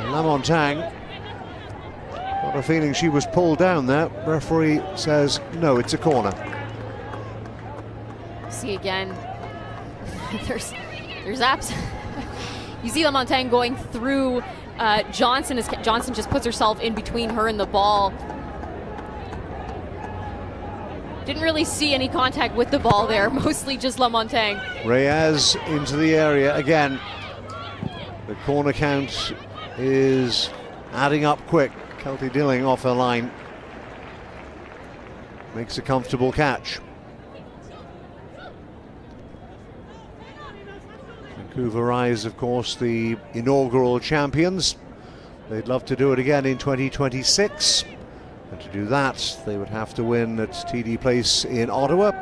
Lamontang, got a feeling she was pulled down there. Referee says no, it's a corner. See again, there's apps. You see Lamontang going through Johnson as Johnson just puts herself in between her and the ball. Didn't really see any contact with the ball there, mostly just Lamontang. Reyes into the area again. The corner count is adding up quick. Kelty Dilling off her line. Makes a comfortable catch. Vancouver Rise, of course, the inaugural champions. They'd love to do it again in 2026. And to do that, they would have to win at TD Place in Ottawa.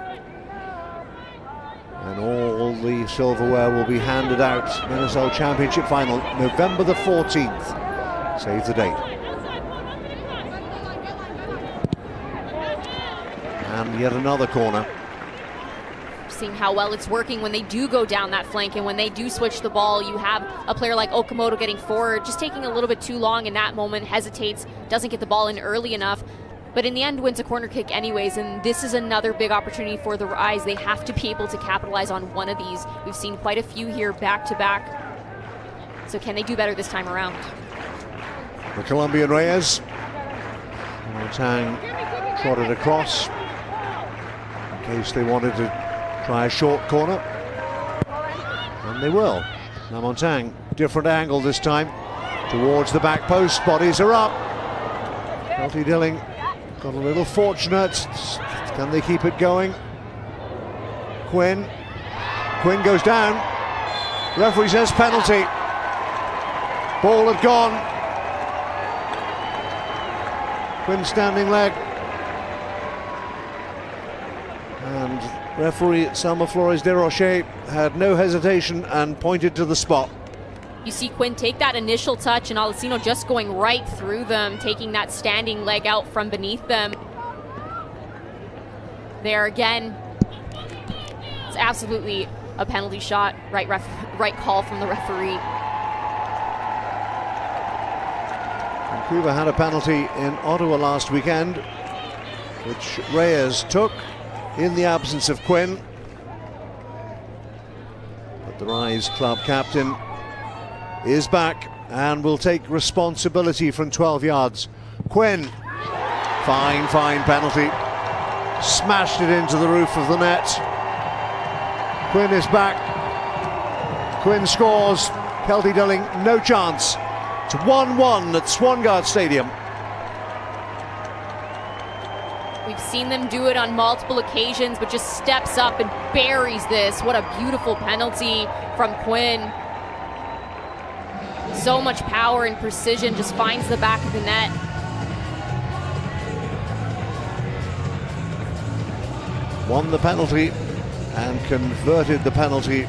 And all the silverware will be handed out. NSL Championship Final, November the 14th. Save the date. And yet another corner. Seeing how well it's working when they do go down that flank and when they do switch the ball. You have a player like Okamoto getting forward, just taking a little bit too long in that moment, hesitates, doesn't get the ball in early enough, but in the end wins a corner kick anyways. And this is another big opportunity for the Rise. They have to be able to capitalize on one of these. We've seen quite a few here back to back. So can they do better this time around? The Colombian Reyes. Tang trotted across in case they wanted to try a short corner, and they will. Now Montang, different angle this time, towards the back post, bodies are up. Kelty Dilling got a little fortunate. Can they keep it going? Quinn goes down. Referee says penalty. Ball had gone. Quinn standing leg. And referee Selma Flores de Rocher had no hesitation and pointed to the spot. You see Quinn take that initial touch and Alessino just going right through them, taking that standing leg out from beneath them. There again, it's absolutely a penalty shot. Right call from the referee. Vancouver had a penalty in Ottawa last weekend, which Reyes took in the absence of Quinn. But the Rise club captain is back and will take responsibility from 12 yards. Quinn, fine penalty. Smashed it into the roof of the net. Quinn is back. Quinn scores. Kelty Dilling, no chance. It's 1-1 at Swangard Stadium. We've seen them do it on multiple occasions, but just steps up and buries this. What a beautiful penalty from Quinn. So much power and precision, just finds the back of the net. Won the penalty and converted the penalty.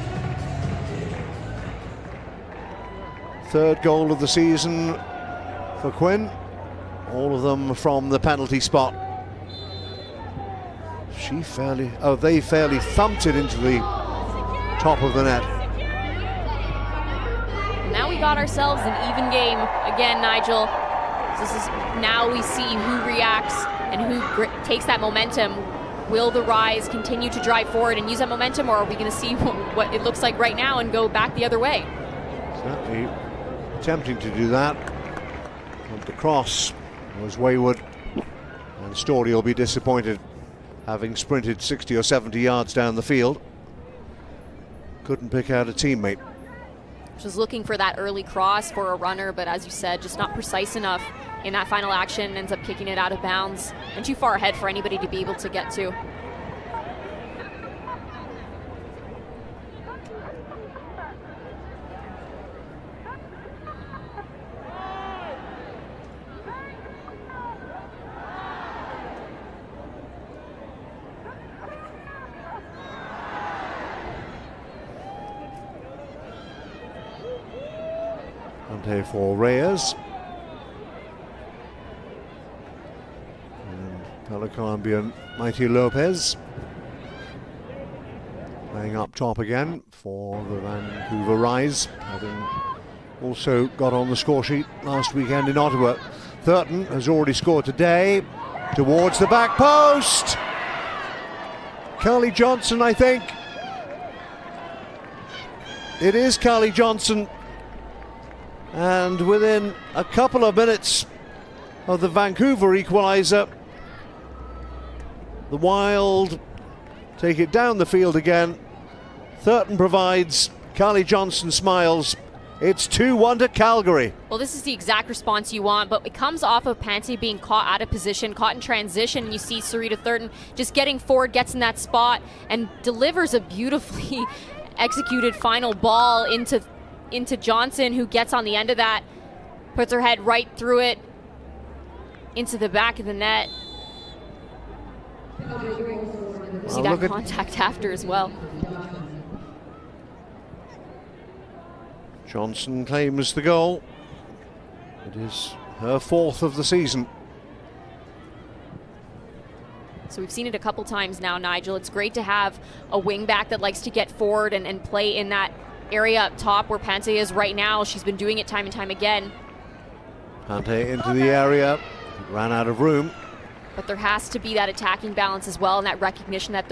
Third goal of the season for Quinn. All of them from the penalty spot. They fairly thumped it into the top of the net. Now we got ourselves an even game again, Nigel. Now we see who reacts and who takes that momentum. Will the Rise continue to drive forward and use that momentum, or are we going to see what it looks like right now and go back the other way? Certainly attempting to do that. But the cross was wayward, and Storey will be disappointed, having sprinted 60 or 70 yards down the field. Couldn't pick out a teammate. Just looking for that early cross for a runner, but as you said, just not precise enough in that final action, ends up kicking it out of bounds and too far ahead for anybody to be able to get to. Ante for Reyes. And Pelo-Colombian Mighty Lopez playing up top again for the Vancouver Rise, having also got on the score sheet last weekend in Ottawa. Thurton has already scored today, towards the back post. Carly Johnson, I think. It is Carly Johnson. And within a couple of minutes of the Vancouver equaliser, the Wild take it down the field again. Thurton provides, Carly Johnson smiles. It's 2-1 to Calgary. Well, this is the exact response you want, but it comes off of Pante being caught out of position, caught in transition, and you see Sarita Thurton just getting forward, gets in that spot, and delivers a beautifully executed final ball into Johnson, who gets on the end of that, puts her head right through it into the back of the net. See that contact after as well. Johnson claims the goal. It is her fourth of the season. So we've seen it a couple times now, Nigel. It's great to have a wingback that likes to get forward and play in that area up top where Pante is right now. She's been doing it time and time again. Pante into the area, ran out of room. But there has to be that attacking balance as well, and that recognition that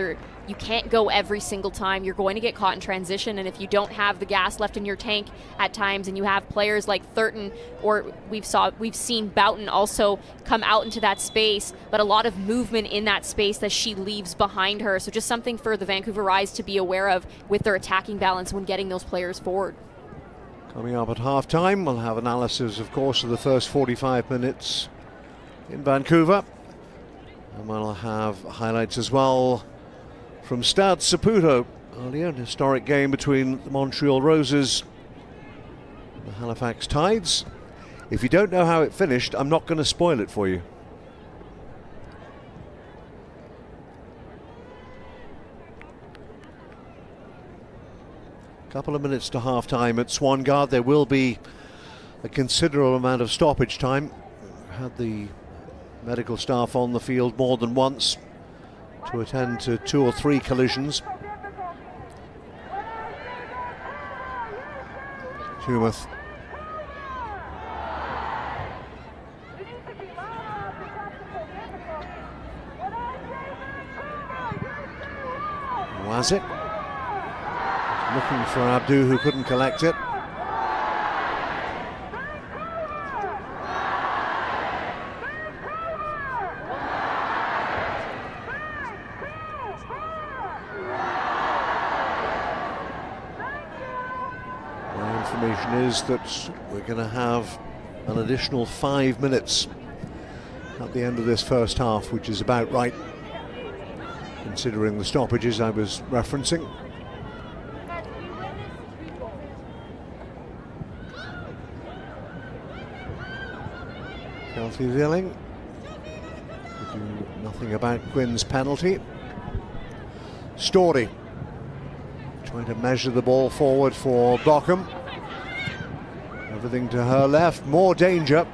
you can't go every single time. You're going to get caught in transition, and if you don't have the gas left in your tank at times, and you have players like Thurton, or we've seen Boughton also come out into that space, but a lot of movement in that space that she leaves behind her. So just something for the Vancouver Rise to be aware of with their attacking balance when getting those players forward. Coming up at half-time, we'll have analysis, of course, of the first 45 minutes in Vancouver. And we'll have highlights as well from Stade Saputo earlier, an historic game between the Montreal Roses and the Halifax Tides. If you don't know how it finished, I'm not going to spoil it for you. Couple of minutes to half-time at Swangard. There will be a considerable amount of stoppage time. Had the medical staff on the field more than once to attend to 2 or 3 collisions. Tumeth. Was it? Looking for Abdu, who couldn't collect it. Is that we're going to have an additional 5 minutes at the end of this first half, which is about right, considering the stoppages I was referencing. Kelty Dilling could do nothing about Quinn's penalty. Storey trying to measure the ball forward for Bockham. Everything to her left, more danger.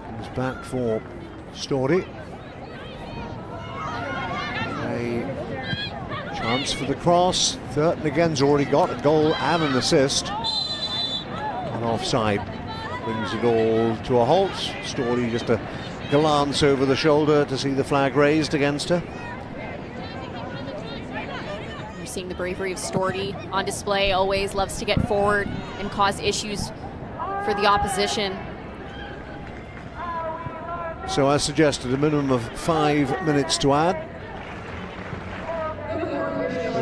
Comes back for Storey. A chance for the cross. Thurton again's already got a goal and an assist. And offside brings it all to a halt. Storey just a glance over the shoulder to see the flag raised against her. You're seeing the bravery of Storey on display. Always loves to get forward and cause issues for the opposition. So as suggested, a minimum of 5 minutes to add.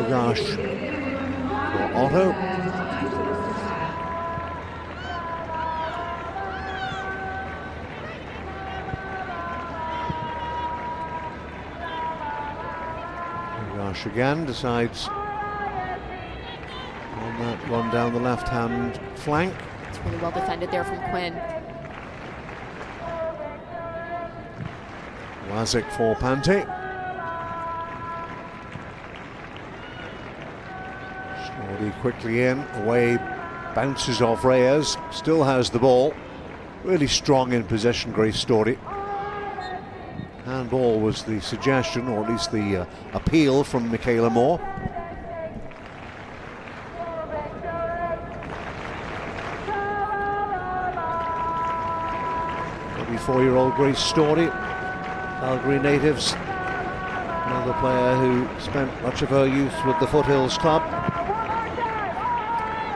Gosh, for Otto. Gosh again decides on that one down the left-hand flank. It's really well defended there from Quinn. Wazik for Pante. Storey quickly in, away, bounces off Reyes, still has the ball. Really strong in possession, Grace Storey. Handball was the suggestion, or at least the appeal from Michaela Moore. 34-year-old Grace Storey, Calgary natives, another player who spent much of her youth with the Foothills Club.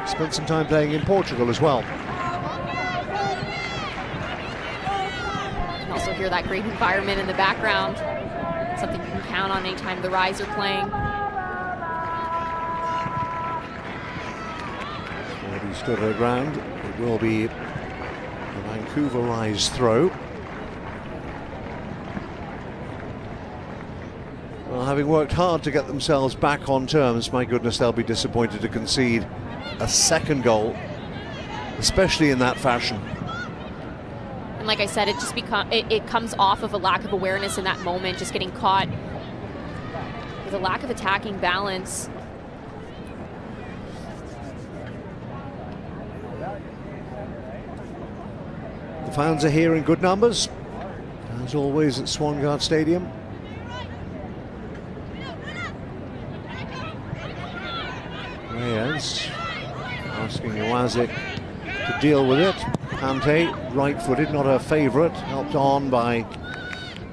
Spent some time playing in Portugal as well. You can also hear that great environment in the background. Something you can count on anytime the Rise are playing. Storey stood her ground. It will be a Vancouver Rise throw. Well, having worked hard to get themselves back on terms, my goodness, they'll be disappointed to concede a second goal, especially in that fashion. And like I said, it comes off of a lack of awareness in that moment, just getting caught with a lack of attacking balance. The fans are here in good numbers, as always at Swangard Stadium. Reyes asking Wazik to deal with it. Pante, right-footed, not her favourite, helped on by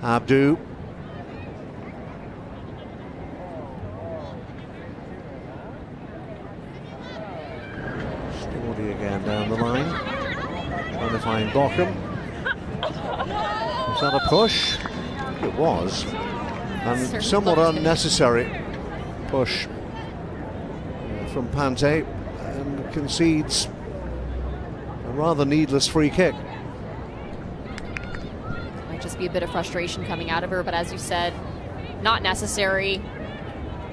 Abdu. Storey again down the line, trying to find Bockham. Was that a push? It was, and somewhat unnecessary push from Pante, and concedes a rather needless free kick. Might just be a bit of frustration coming out of her, but as you said, not necessary.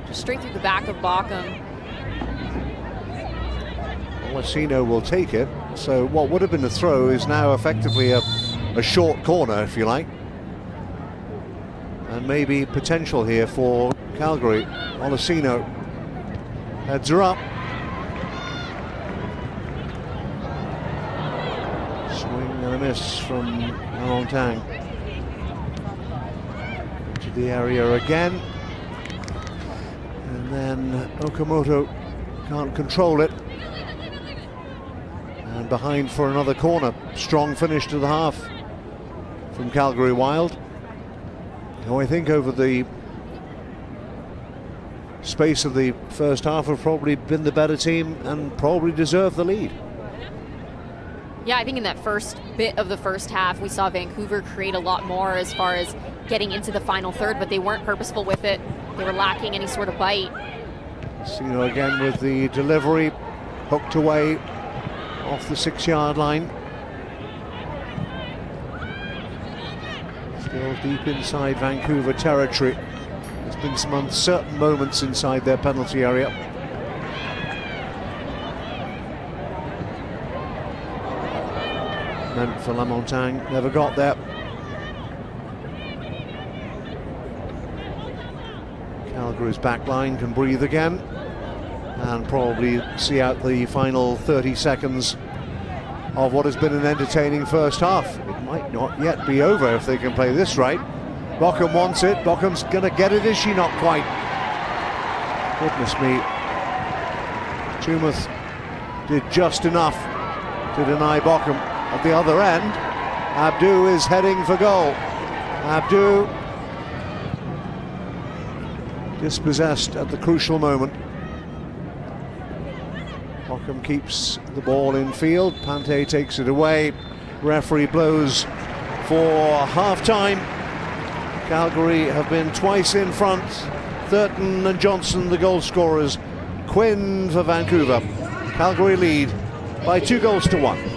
Just straight through the back of Bockham. Olasino will take it, so what would have been a throw is now effectively a short corner, if you like. And maybe potential here for Calgary. Olasino heads her up. Swing and a miss from Tang. To the area again. And then Okamoto can't control it. And behind for another corner. Strong finish to the half from Calgary Wild, who I think over the space of the first half have probably been the better team and probably deserve the lead. Yeah, I think in that first bit of the first half, we saw Vancouver create a lot more as far as getting into the final third, but they weren't purposeful with it. They were lacking any sort of bite. Sino again with the delivery, hooked away off the 6-yard line. Still deep inside Vancouver territory. There's been some uncertain moments inside their penalty area. Meant for Lamontagne, never got there. Calgary's back line can breathe again and probably see out the final 30 seconds of what has been an entertaining first half. It might not yet be over if they can play this right. Bochum wants it. Bochum's going to get it, is she? Not quite. Goodness me. Tumouth did just enough to deny Bochum. At the other end, Abdou is heading for goal. Abdou dispossessed at the crucial moment. Bochum keeps the ball in field. Pante takes it away. Referee blows for half-time. Calgary have been twice in front. Thurton and Johnson, the goal scorers. Quinn for Vancouver. Calgary lead by 2-1.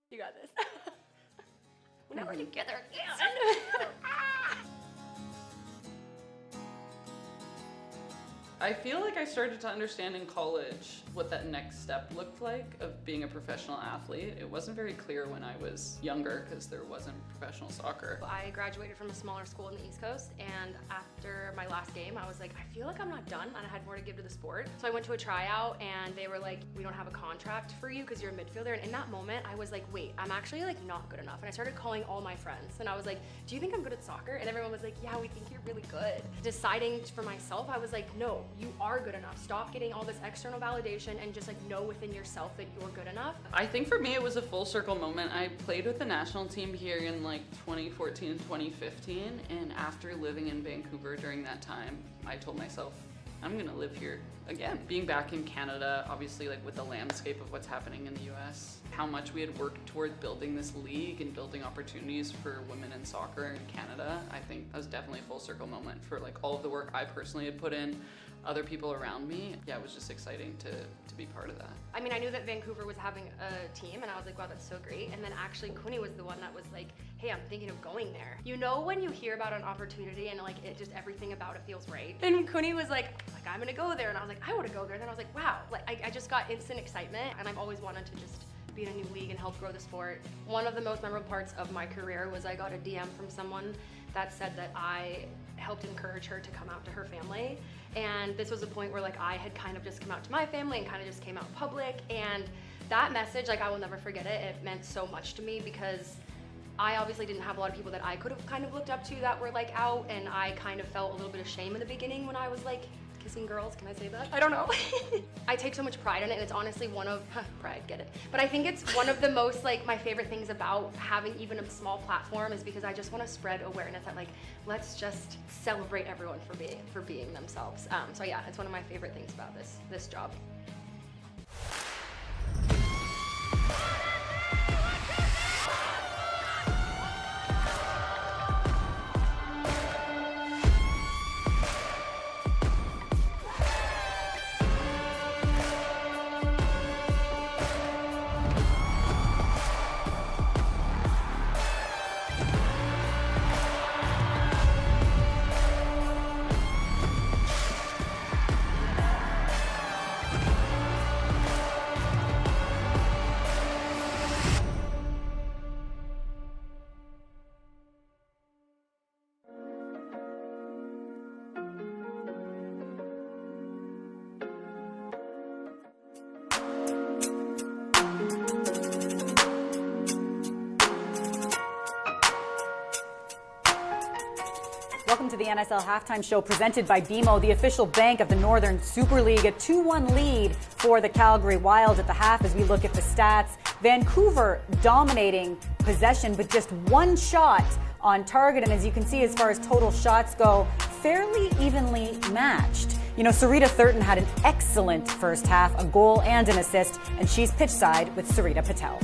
You got this. Now we're together again. I feel like I started to understand in college what that next step looked like of being a professional athlete. It wasn't very clear when I was younger because there wasn't professional soccer. I graduated from a smaller school in the East Coast, and after my last game, I was like, I feel like I'm not done and I had more to give to the sport. So I went to a tryout and they were like, we don't have a contract for you because you're a midfielder. And in that moment, I was like, wait, I'm actually like not good enough. And I started calling all my friends and I was like, do you think I'm good at soccer? And everyone was like, yeah, we think you're really good. Deciding for myself, I was like, no, you are good enough. Stop getting all this external validation and just like know within yourself that you're good enough. I think for me it was a full circle moment. I played with the national team here in like 2014 and 2015, and after living in Vancouver during that time, I told myself, I'm gonna live here again. Being back in Canada, obviously like with the landscape of what's happening in the US, how much we had worked toward building this league and building opportunities for women in soccer in Canada, I think that was definitely a full circle moment for like all of the work I personally had put in, other people around me. Yeah, it was just exciting to be part of that. I mean, I knew that Vancouver was having a team and I was like, wow, that's so great. And then actually Quinny was the one that was like, hey, I'm thinking of going there. You know when you hear about an opportunity and like it just everything about it feels right? And Quinny was like, I'm gonna go there. And I was like, I wanna go there. Then I was like, wow, like I just got instant excitement, and I've always wanted to just be in a new league and help grow the sport. One of the most memorable parts of my career was I got a DM from someone that said that I helped encourage her to come out to her family. And this was a point where like I had kind of just come out to my family and kind of just came out public. And that message, like I will never forget it. It meant so much to me because I obviously didn't have a lot of people that I could have kind of looked up to that were like out, and I kind of felt a little bit of shame in the beginning when I was like kissing girls. Can I say that? I don't know. I take so much pride in it, and it's honestly one of, pride, get it. But I think it's one of the most like my favorite things about having even a small platform is because I just want to spread awareness that like, let's just celebrate everyone for being themselves. So yeah, it's one of my favorite things about this job. to the NSL halftime show presented by BMO, the official bank of the Northern Super League. A 2-1 lead for the Calgary Wild at the half as we look at the stats. Vancouver dominating possession, but just one shot on target. And as you can see, as far as total shots go, fairly evenly matched. You know, Sarita Thurton had an excellent first half, a goal and an assist, and she's pitch side with Sarita Patel.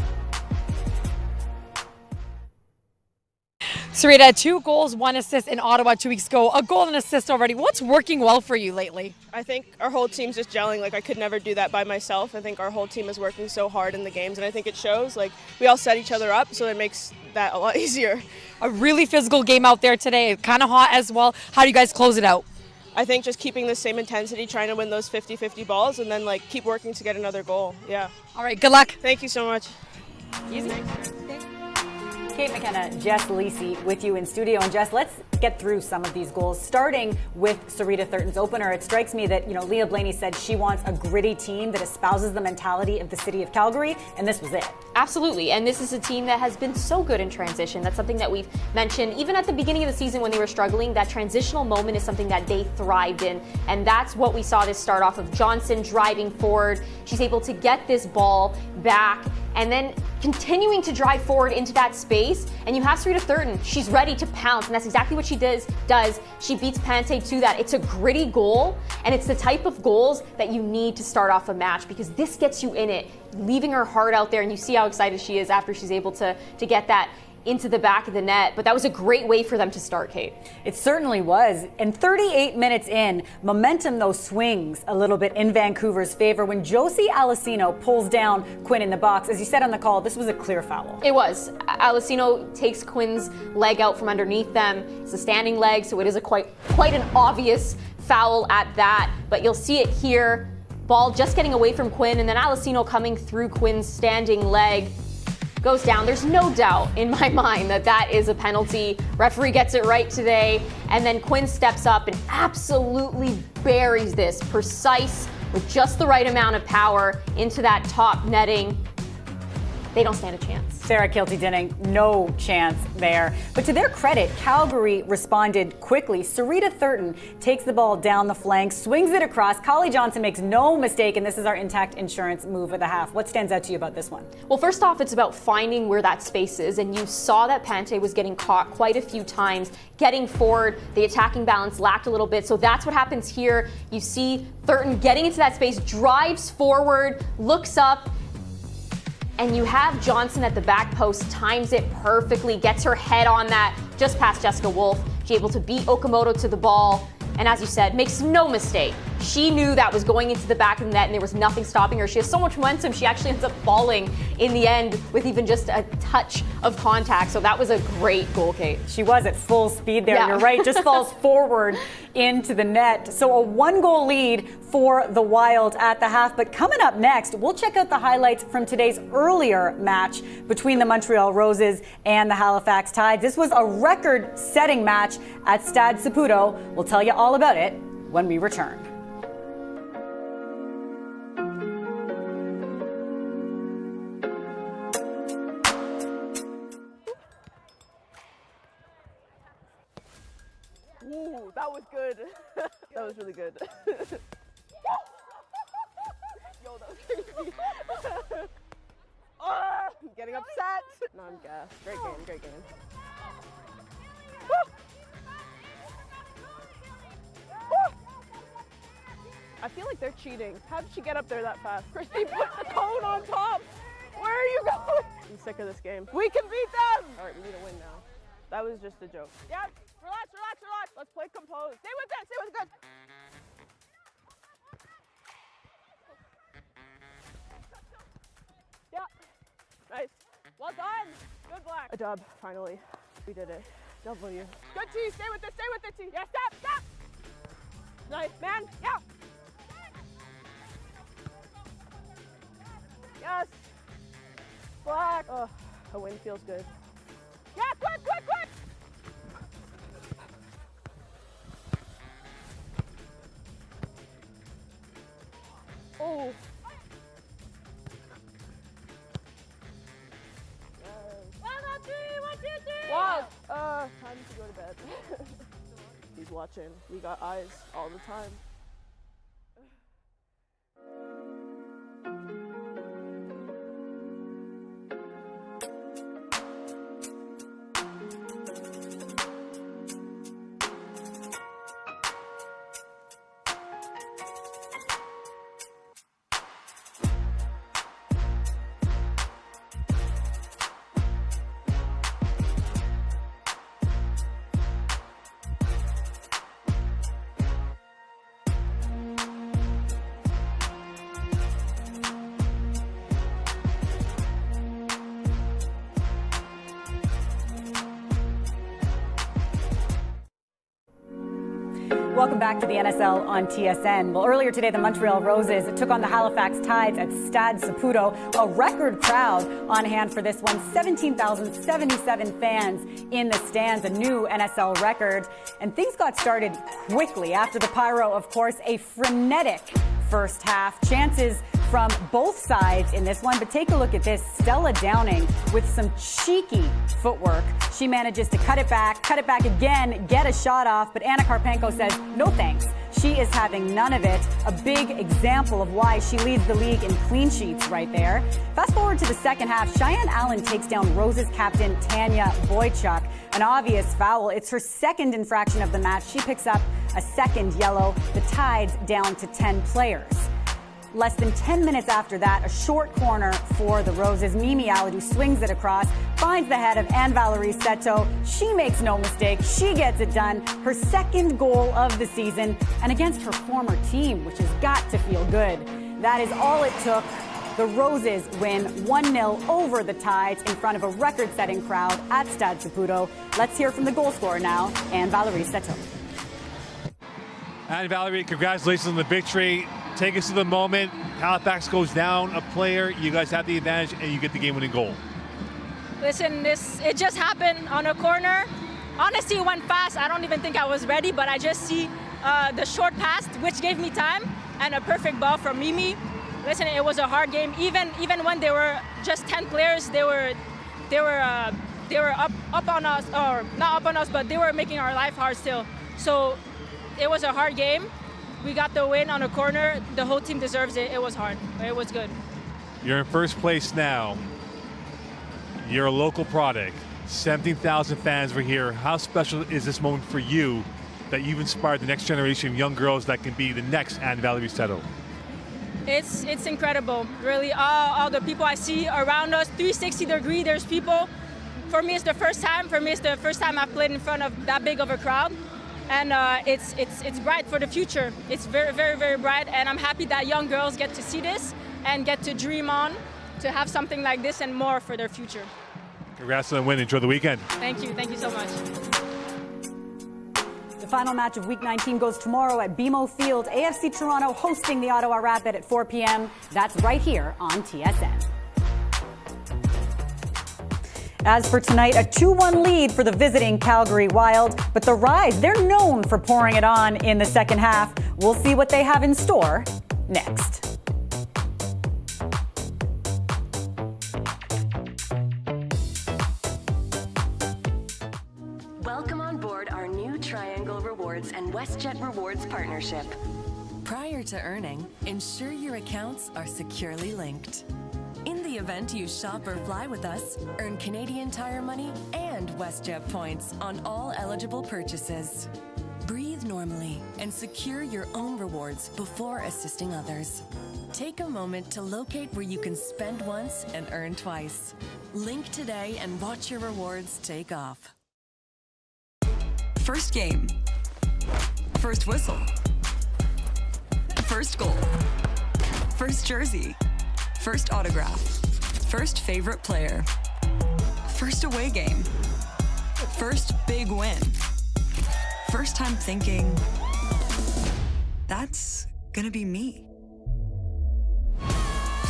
Sarita, 2 goals, 1 assist in Ottawa 2 weeks ago. A goal and an assist already. What's working well for you lately? I think our whole team's just gelling. Like, I could never do that by myself. I think our whole team is working so hard in the games, and I think it shows. Like, we all set each other up, so it makes that a lot easier. A really physical game out there today. Kind of hot as well. How do you guys close it out? I think just keeping the same intensity, trying to win those 50-50 balls, and then, like, keep working to get another goal. Yeah. All right, good luck. Thank you so much. Kate McKenna, Jess Lisi with you in studio. And Jess, let's get through some of these goals, starting with Sarita Thurton's opener. It strikes me that, Leah Blaney said she wants a gritty team that espouses the mentality of the city of Calgary, and this was it. Absolutely, and this is a team that has been so good in transition. That's something that we've mentioned even at the beginning of the season when they were struggling. That transitional moment is something that they thrived in, and that's what we saw this start off of. Johnson driving forward. She's able to get this ball back and then continuing to drive forward into that space. And you have Sarita Thurton. She's ready to pounce, and that's exactly what she does. She beats Pante to that. It's a gritty goal, and it's the type of goals that you need to start off a match because this gets you in it, leaving her heart out there, and you see how excited she is after she's able to get that into the back of the net. But that was a great way for them to start, Kate. It certainly was. And 38 minutes in, momentum though swings a little bit in Vancouver's favor when Josie Alessino pulls down Quinn in the box. As you said on the call, this was a clear foul. It was. Alessino takes Quinn's leg out from underneath them. It's a standing leg, so it is a quite an obvious foul at that. But you'll see it here. Ball just getting away from Quinn, and then Alessino coming through Quinn's standing leg. Goes down. There's no doubt in my mind that is a penalty. Referee gets it right today. And then Quinn steps up and absolutely buries this, precise, with just the right amount of power into that top netting. They don't stand a chance. Sarah Kilty-Dinning, no chance there. But to their credit, Calgary responded quickly. Sarita Thurton takes the ball down the flank, swings it across. Collie Johnson makes no mistake, and this is our Intact Insurance move of the half. What stands out to you about this one? Well, first off, it's about finding where that space is, and you saw that Pante was getting caught quite a few times. Getting forward, the attacking balance lacked a little bit, so that's what happens here. You see Thurton getting into that space, drives forward, looks up, and you have Johnson at the back post, times it perfectly, gets her head on that, just past Jessica Wolf. She's able to beat Okamoto to the ball, and as you said, makes no mistake. She knew that was going into the back of the net and there was nothing stopping her. She has so much momentum, she actually ends up falling in the end with even just a touch of contact. So that was a great goal, Kate. She was at full speed there. Yeah. You're right, just falls forward into the net. So a 1-goal lead for the Wild at the half. But coming up next, we'll check out the highlights from today's earlier match between the Montreal Roses and the Halifax Tides. This was a record-setting match at Stade Saputo. We'll tell you all about it when we return. Ooh, that was good. That was really good. Yo, that was crazy. I'm getting upset. No, I'm gassed. Great game, great game. Woo! Woo! I feel like they're cheating. How did she get up there that fast? Christy, put the cone on top. Where are you going? I'm sick of this game. We can beat them. All right, we need to win now. That was just a joke. Yep. Relax, relax, relax. Let's play composed. Stay with it, stay with it. Yeah. Nice. Well done. Good black. A dub, finally. We did it. W. Good T. Stay with it, stay with it, T. Yeah, step, step. Nice, man. Yeah. Yes. Black. Oh, a win feels good. Yeah, quick, quick, quick. Oh. Yes. 1, 2, 3. Wow. Time to go to bed. He's watching. We got eyes all the time. Welcome back to the NSL on TSN. Well, earlier today, the Montreal Roses took on the Halifax Tides at Stade Saputo. A record crowd on hand for this one. 17,077 fans in the stands, a new NSL record. And things got started quickly after the Pyro, of course, a frenetic first half. Chances from both sides in this one, but take a look at this. Stella Downing with some cheeky footwork. She manages to cut it back again, get a shot off, but Anna Karpenko says no thanks. She is having none of it. A big example of why she leads the league in clean sheets right there. Fast forward to the second half, Cheyenne Allen takes down Rose's captain Tanya Boychuk. An obvious foul. It's her second infraction of the match. She picks up a second yellow. The Tides down to 10 players. Less than 10 minutes after that, a short corner for the Roses. Mimi Aladu swings it across, finds the head of Anne-Valerie Seto. She makes no mistake. She gets it done. Her second goal of the season, and against her former team, which has got to feel good. That is all it took. The Roses win 1-0 over the Tides in front of a record-setting crowd at Stade Saputo. Let's hear from the goal scorer now, Anne-Valerie Seto. Anne-Valerie, congratulations on the victory. Take us to the moment. Halifax goes down a player. You guys have the advantage, and you get the game-winning goal. Listen, it just happened on a corner. Honestly, it went fast. I don't even think I was ready, but I just see the short pass, which gave me time, and a perfect ball from Mimi. Listen, it was a hard game. Even when they were just 10 players, they were up on us, or not up on us, but they were making our life hard still. So it was a hard game. We got the win on a corner. The whole team deserves it. It was hard, but it was good. You're in first place now. You're a local product. 17,000 fans were here. How special is this moment for you that you've inspired the next generation of young girls that can be the next Anne-Valerie Seto? It's incredible, really. All the people I see around us, 360 degree, there's people. For me, it's the first time. For me, it's the first time I've played in front of that big of a crowd. And it's bright for the future. It's very, very, very bright. And I'm happy that young girls get to see this and get to dream on to have something like this and more for their future. Congrats on the win. Enjoy the weekend. Thank you. Thank you so much. The final match of Week 19 goes tomorrow at BMO Field. AFC Toronto hosting the Ottawa Rapid at 4 p.m. That's right here on TSN. As for tonight, a 2-1 lead for the visiting Calgary Wild. But the Rise, they're known for pouring it on in the second half. We'll see what they have in store next. Welcome on board our new Triangle Rewards and WestJet Rewards partnership. Prior to earning, ensure your accounts are securely linked. In the event you shop or fly with us, earn Canadian Tire money and WestJet points on all eligible purchases. Breathe normally and secure your own rewards before assisting others. Take a moment to locate where you can spend once and earn twice. Link today and watch your rewards take off. First game. First whistle. First goal. First jersey. First autograph. First favorite player. First away game. First big win. First time thinking, that's gonna be me.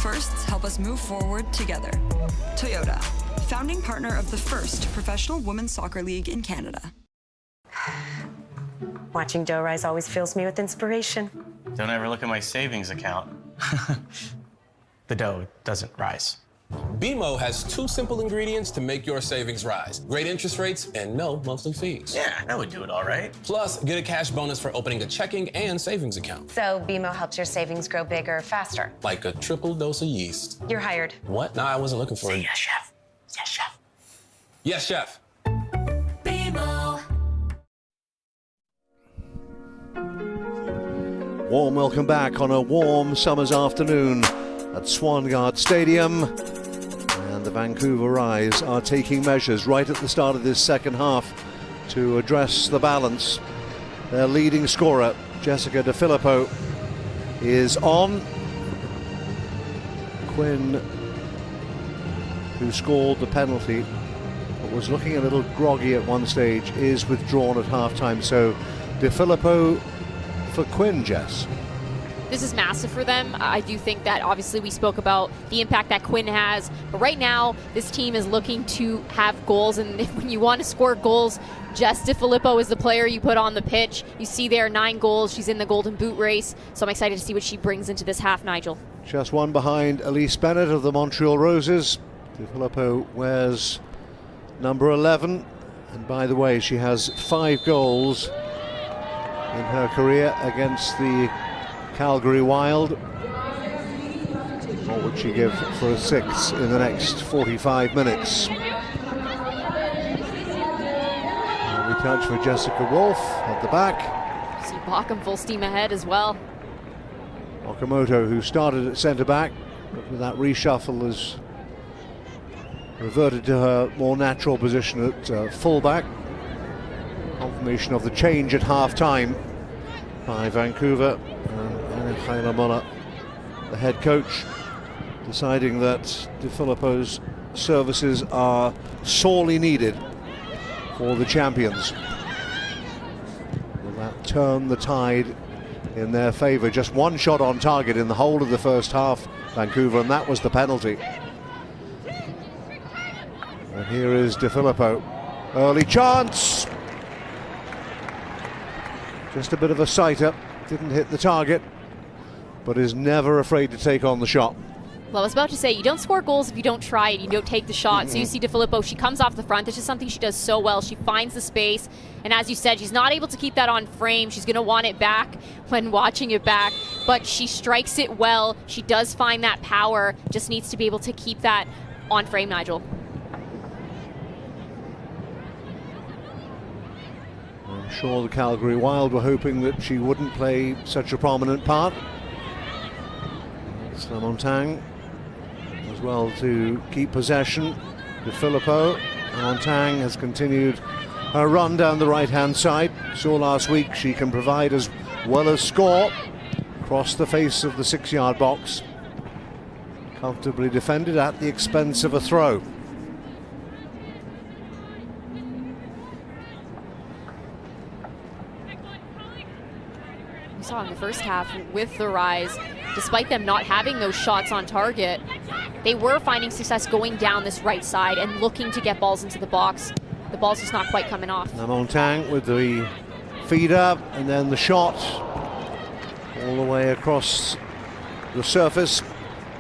Firsts help us move forward together. Toyota, founding partner of the first professional women's soccer league in Canada. Watching dough rise always fills me with inspiration. Don't ever look at my savings account. The dough doesn't rise. BMO has 2 simple ingredients to make your savings rise. Great interest rates and no monthly fees. Yeah, that would do it all right. Plus, get a cash bonus for opening a checking and savings account. So BMO helps your savings grow bigger faster. Like a triple dose of yeast. You're hired. What? No, I wasn't looking for it. Yes, chef. Yes, chef. Yes, chef. Warm welcome back on a warm summer's afternoon at Swangard Stadium. And the Vancouver Rise are taking measures right at the start of this second half to address the balance. Their leading scorer, Jessica De Filippo, is on. Quinn, who scored the penalty but was looking a little groggy at one stage, is withdrawn at halftime. So De Filippo for Quinn, Jess. This is massive for them. I do think that obviously we spoke about the impact that Quinn has, but right now this team is looking to have goals, and when you want to score goals, Jess De Filippo is the player you put on the pitch. You see there 9 goals. She's in the Golden Boot race, so I'm excited to see what she brings into this half, Nigel. Just one behind Elise Bennett of the Montreal Roses. De Filippo wears number 11, and by the way, she has 5 goals in her career against the Calgary Wild. What would she give for a 6 in the next 45 minutes? Early touch for Jessica Wolf at the back. See Bockham full steam ahead as well. Okamoto, who started at centre back, but with that reshuffle has reverted to her more natural position at full back. Confirmation of the change at half-time by Vancouver, and Anna Muller, the head coach, deciding that De Filippo's services are sorely needed for the champions. Will that turn the tide in their favour? Just one shot on target in the whole of the first half, Vancouver, and that was the penalty. And here is De Filippo. Early chance. Just a bit of a sighter, didn't hit the target, but is never afraid to take on the shot. Well, I was about to say, you don't score goals if you don't try it, you don't take the shot. So you see De Filippo, she comes off the front. This is something she does so well. She finds the space, and as you said, she's not able to keep that on frame. She's going to want it back when watching it back, but she strikes it well. She does find that power, just needs to be able to keep that on frame, Nigel. I'm sure the Calgary Wild were hoping that she wouldn't play such a prominent part. Slamontang as well to keep possession. De Filippo. Slamontang has continued her run down the right-hand side. Saw last week she can provide as well as score. Across the face of the 6-yard box. Comfortably defended at the expense of a throw. We saw in the first half with the Rise, despite them not having those shots on target, they were finding success going down this right side and looking to get balls into the box. The ball's just not quite coming off. Slamontang with the feeder and then the shot all the way across the surface,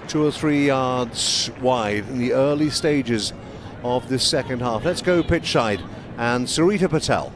2 or 3 yards wide in the early stages of this second half. Let's go pitch side and Sarita Patel.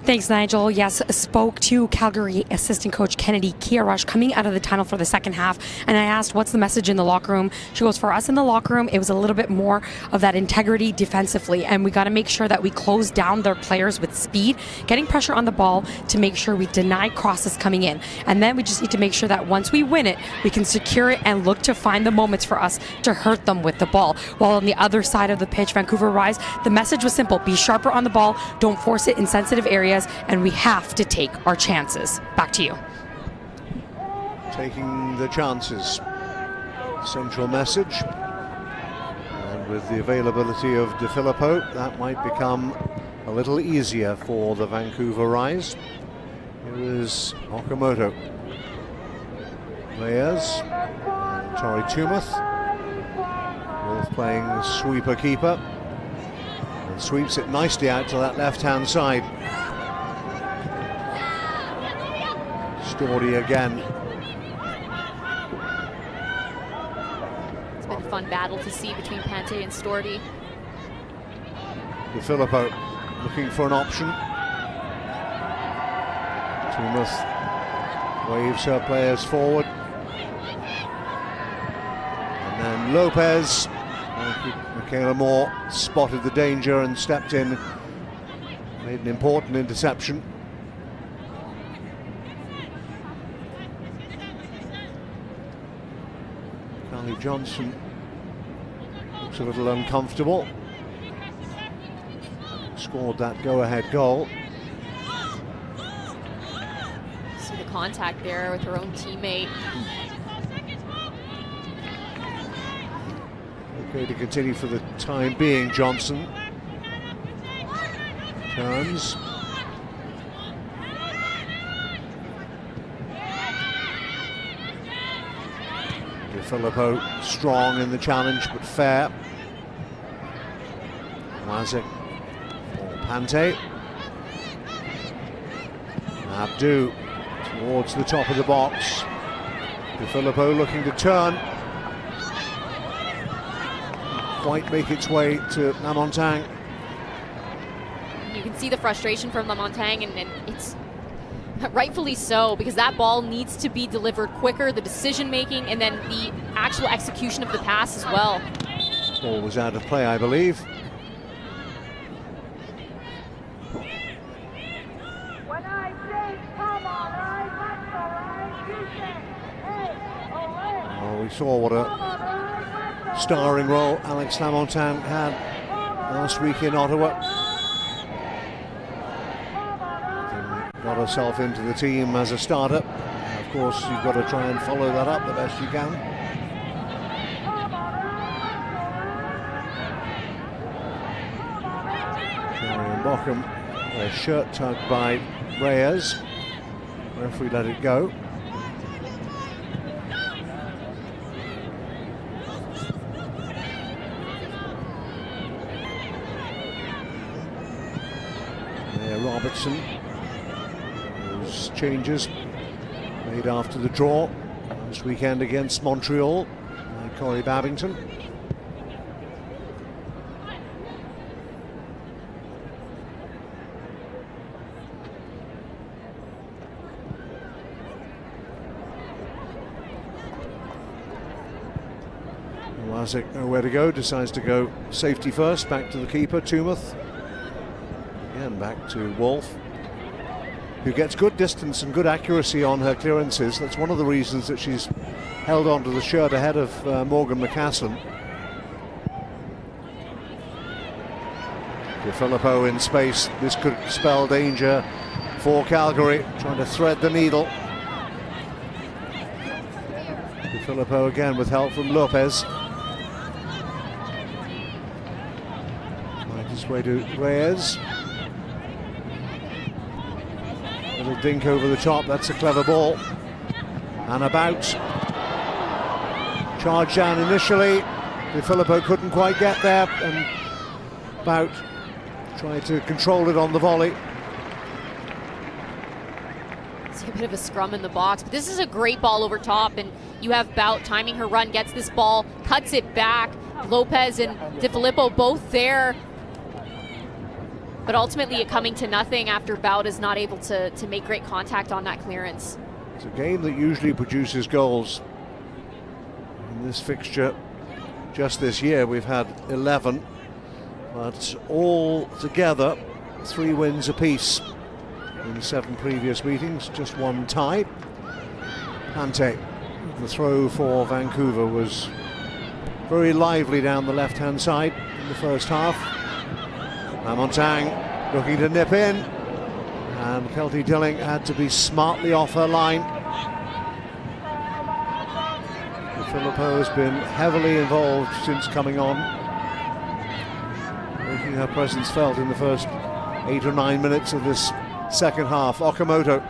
Thanks, Nigel. Yes, spoke to Calgary assistant coach Kennedy Kiarush coming out of the tunnel for the second half, and I asked, what's the message in the locker room? She goes, for us in the locker room, it was a little bit more of that integrity defensively, and we got to make sure that we close down their players with speed, getting pressure on the ball to make sure we deny crosses coming in, and then we just need to make sure that once we win it, we can secure it and look to find the moments for us to hurt them with the ball. While on the other side of the pitch, Vancouver Rise, the message was simple: be sharper on the ball, don't force it in sensitive areas, and we have to take our chances. Back to you. Taking the chances. Central message. And with the availability of De Filippo, that might become a little easier for the Vancouver Rise. Here is Okamoto. Players. Tori Tumeth. Both playing sweeper-keeper. And sweeps it nicely out to that left-hand side. Stordy again. fun battle to see between Pante and Storti. De Filippo looking for an option. Tumeth waves her players forward. And then Lopez, Michaela Moore spotted the danger and stepped in, made an important interception. Carly Johnson looks a little uncomfortable. Scored that go-ahead goal. See the contact there with her own teammate. Okay to continue for the time being, Johnson. Turns. De Filippo strong in the challenge, but fair. Wazik for Pante. Abdu towards the top of the box. De Filippo looking to turn. Quite make its way to Lamontagne. You can see the frustration from Lamontagne, and it's rightfully so, because that ball needs to be delivered quicker, the decision making, and then the actual execution of the pass as well. Ball was out of play, I believe. Oh, we saw what a starring role Alex Lamontagne had last week in Ottawa. Got herself into the team as a starter. Of course, you've got to try and follow that up the best you can. Marion Bochum, a shirt tugged by Reyes. Referee let it go. Robertson. Those changes made after the draw last weekend against Montreal by Corey Babington. Wazik nowhere to go, decides to go safety first, back to the keeper, Tumeth. Again, back to Wolf, who gets good distance and good accuracy on her clearances. That's one of the reasons that she's held on to the shirt ahead of Morgan McCaslin. De Filippo in space. This could spell danger for Calgary, trying to thread the needle. De Filippo again with help from Lopez. Right his way to Reyes. Little dink over the top, that's a clever ball. And about. Charge down initially. De Filippo couldn't quite get there, and Bout tried to control it on the volley. See a bit of a scrum in the box, but this is a great ball over top, and you have Bout timing her run, gets this ball, cuts it back. Lopez and De Filippo both there. But ultimately it coming to nothing after Bout is not able to make great contact on that clearance. It's a game that usually produces goals. In this fixture, just this year, we've had 11. But all together, 3 wins apiece in 7 previous meetings, just 1 tie. Pante, the throw for Vancouver was very lively down the left-hand side in the first half. Lamontagne looking to nip in, and Kelty Dilling had to be smartly off her line. De Filippo has been heavily involved since coming on, making her presence felt in the first 8 or 9 minutes of this second half. Okamoto.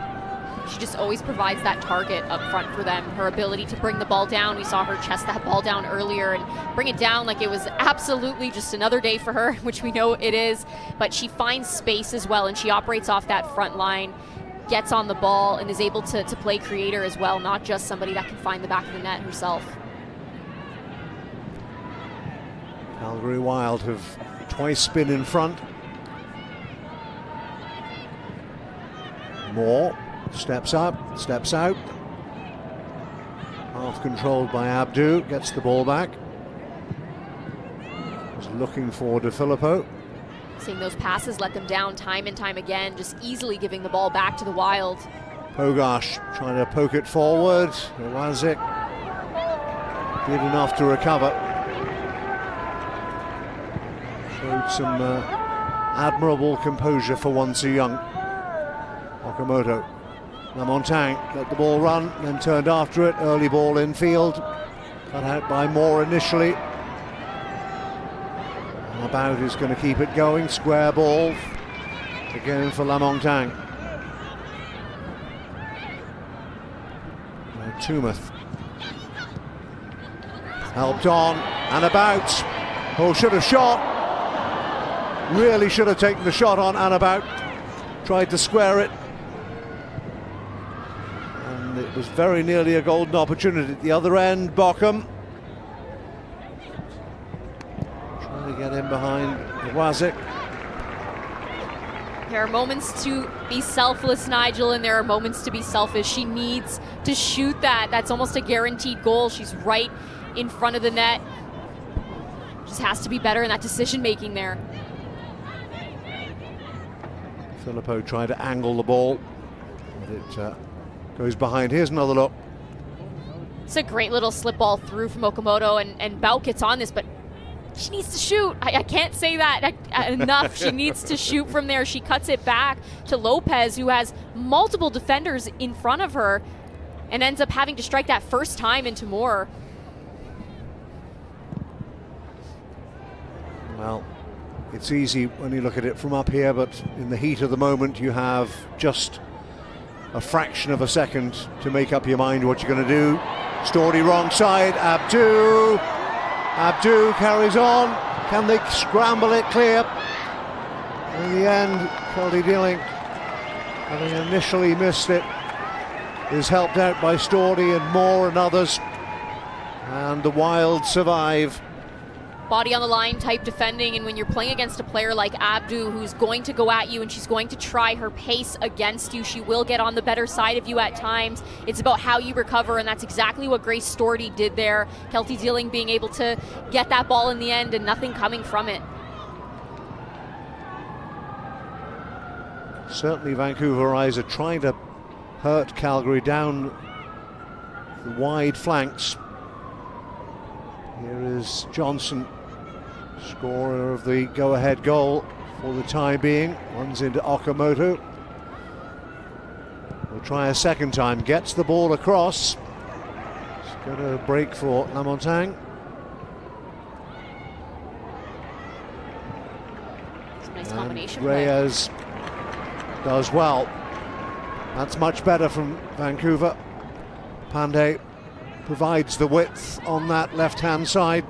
She just always provides that target up front for them. Her ability to bring the ball down. We saw her chest that ball down earlier and bring it down like it was absolutely just another day for her, which we know it is. But she finds space as well, and she operates off that front line, gets on the ball, and is able to play creator as well, not just somebody that can find the back of the net herself. Calgary Wild have twice been in front. Moore steps up, steps out. Half controlled by Abdu, gets the ball back. Was looking for De Filippo. Seeing those passes let them down time and time again, just easily giving the ball back to the Wild. Pogash trying to poke it forward. Iwazic did enough to recover. Showed some admirable composure for Wonsu Young. Okamoto. Lamontagne let the ball run, then turned after it. Early ball infield. Cut out by Moore initially. About is going to keep it going. Square ball. Again for Lamontagne. Tumeth. Helped on and about. Oh, should have shot. Really should have taken the shot on and about. Tried to square it. And it was very nearly a golden opportunity at the other end. Bochum. Trying to get in behind Iwazic. There are moments to be selfless, Nigel, and there are moments to be selfish. She needs to shoot that. That's almost a guaranteed goal. She's right in front of the net. Just has to be better in that decision-making there. Filippo tried to angle the ball, but it goes behind. Here's another look. It's a great little slip ball through from Okamoto, and Bout gets on this, but she needs to shoot. I can't say that enough. She needs to shoot from there. She cuts it back to Lopez, who has multiple defenders in front of her, and ends up having to strike that first time into Moore. Well, it's easy when you look at it from up here, but in the heat of the moment, you have just a fraction of a second to make up your mind what you're going to do. Stordy wrong side. Abdu carries on. Can they scramble it clear? In the end, Kelty Dealing, having initially missed it, is helped out by Stordy and Moore and others. And the Wild survive. Body on the line type defending, and when you're playing against a player like Abdu, who's going to go at you and she's going to try her pace against you, she will get on the better side of you at times. It's about how you recover, and that's exactly what Grace Stordy did there. Kelty Dealing being able to get that ball in the end and nothing coming from it. Certainly Vancouver Rise are trying to hurt Calgary down the wide flanks. Here is Johnson, scorer of the go-ahead goal for the time being. Runs into Okamoto. We'll try a second time. Gets the ball across. It's going to break for Lamontagne. It's a nice combination. Reyes does well. That's much better from Vancouver. Pandey provides the width on that left-hand side.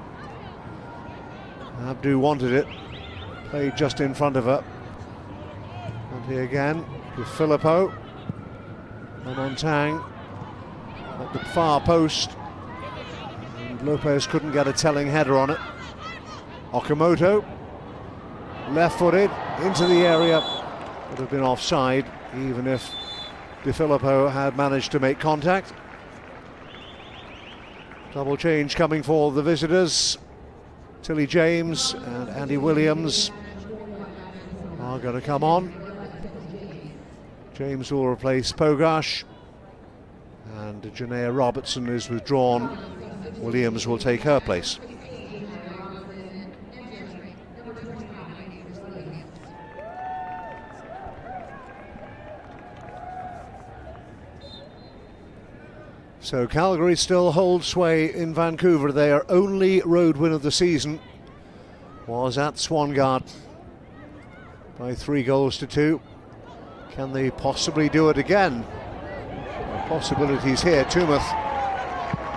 Abdu wanted it, played just in front of her. And here again with Filippo. Lamontagne at the far post. And Lopez couldn't get a telling header on it. Okamoto, left-footed, into the area. Would have been offside, even if De Filippo had managed to make contact. Double change coming for the visitors. Tilly James and Andy Williams are going to come on. James will replace Pogash, and Janea Robertson is withdrawn. Williams will take her place. So Calgary still holds sway in Vancouver. Their only road win of the season was at Swangard by 3-2. Can they possibly do it again? Possibilities here. Tumeth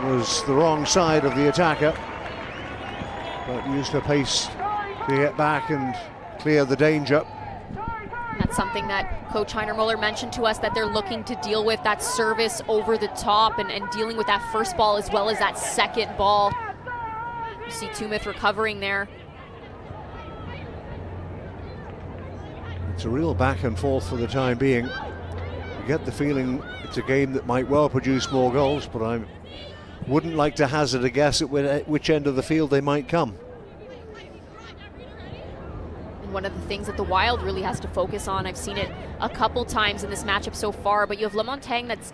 was the wrong side of the attacker, but used her pace to get back and clear the danger. That's something that Coach Heinermuller mentioned to us, that they're looking to deal with, that service over the top and dealing with that first ball as well as that second ball. You see Tumeth recovering there. It's a real back and forth for the time being. You get the feeling it's a game that might well produce more goals, but I wouldn't like to hazard a guess at which end of the field they might come. And one of the things that the Wild really has to focus on, I've seen it a couple times in this matchup so far, but you have Lamontagne that's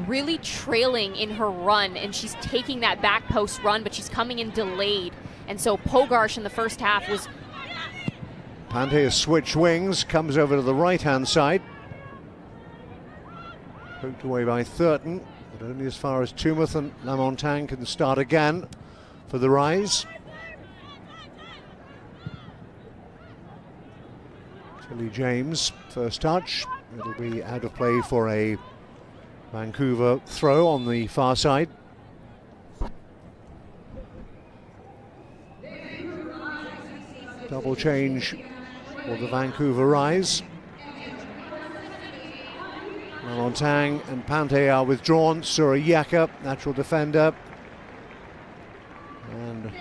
really trailing in her run, and she's taking that back post run, but she's coming in delayed. And so Pogarsh in the first half was... Pante has switched wings, comes over to the right-hand side. Poked away by Thurton, but only as far as Tumeth, and Lamontagne can start again for the Rise. Tilly James, first touch. It'll be out of play for a Vancouver throw on the far side. Double change for the Vancouver Rise. Lamontagne and Pante are withdrawn. Surayeka, natural defender. And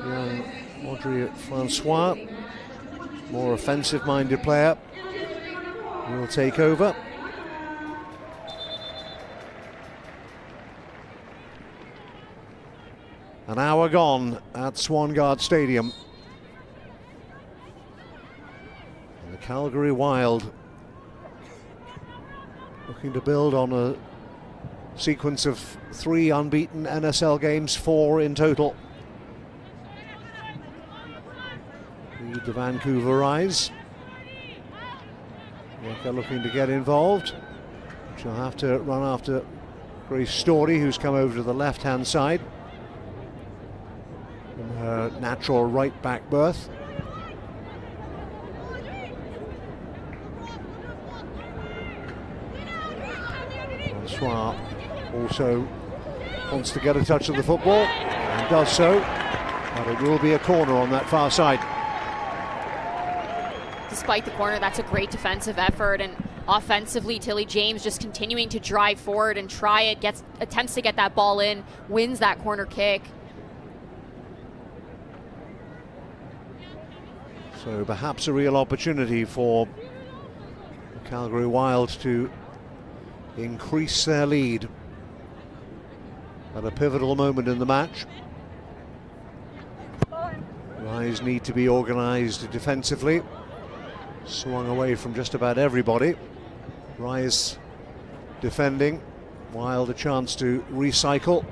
young Audrey Francois, more offensive-minded player, will take over. An hour gone at Swangard Stadium. And the Calgary Wild looking to build on a sequence of 3 unbeaten NSL games, 4 in total. Lead the Vancouver Rise. Yeka looking to get involved. She'll have to run after Grace Storey, who's come over to the left-hand side from her natural right-back berth. Francois also wants to get a touch of the football and does so, but it will be a corner on that far side. Despite the corner, that's a great defensive effort, and offensively Tilly James just continuing to drive forward and try it, attempts to get that ball in, wins that corner kick. So perhaps a real opportunity for the Calgary Wild to increase their lead at a pivotal moment in the match. Rise need to be organised defensively. Swung away from just about everybody. Rise defending. Wild a chance to recycle.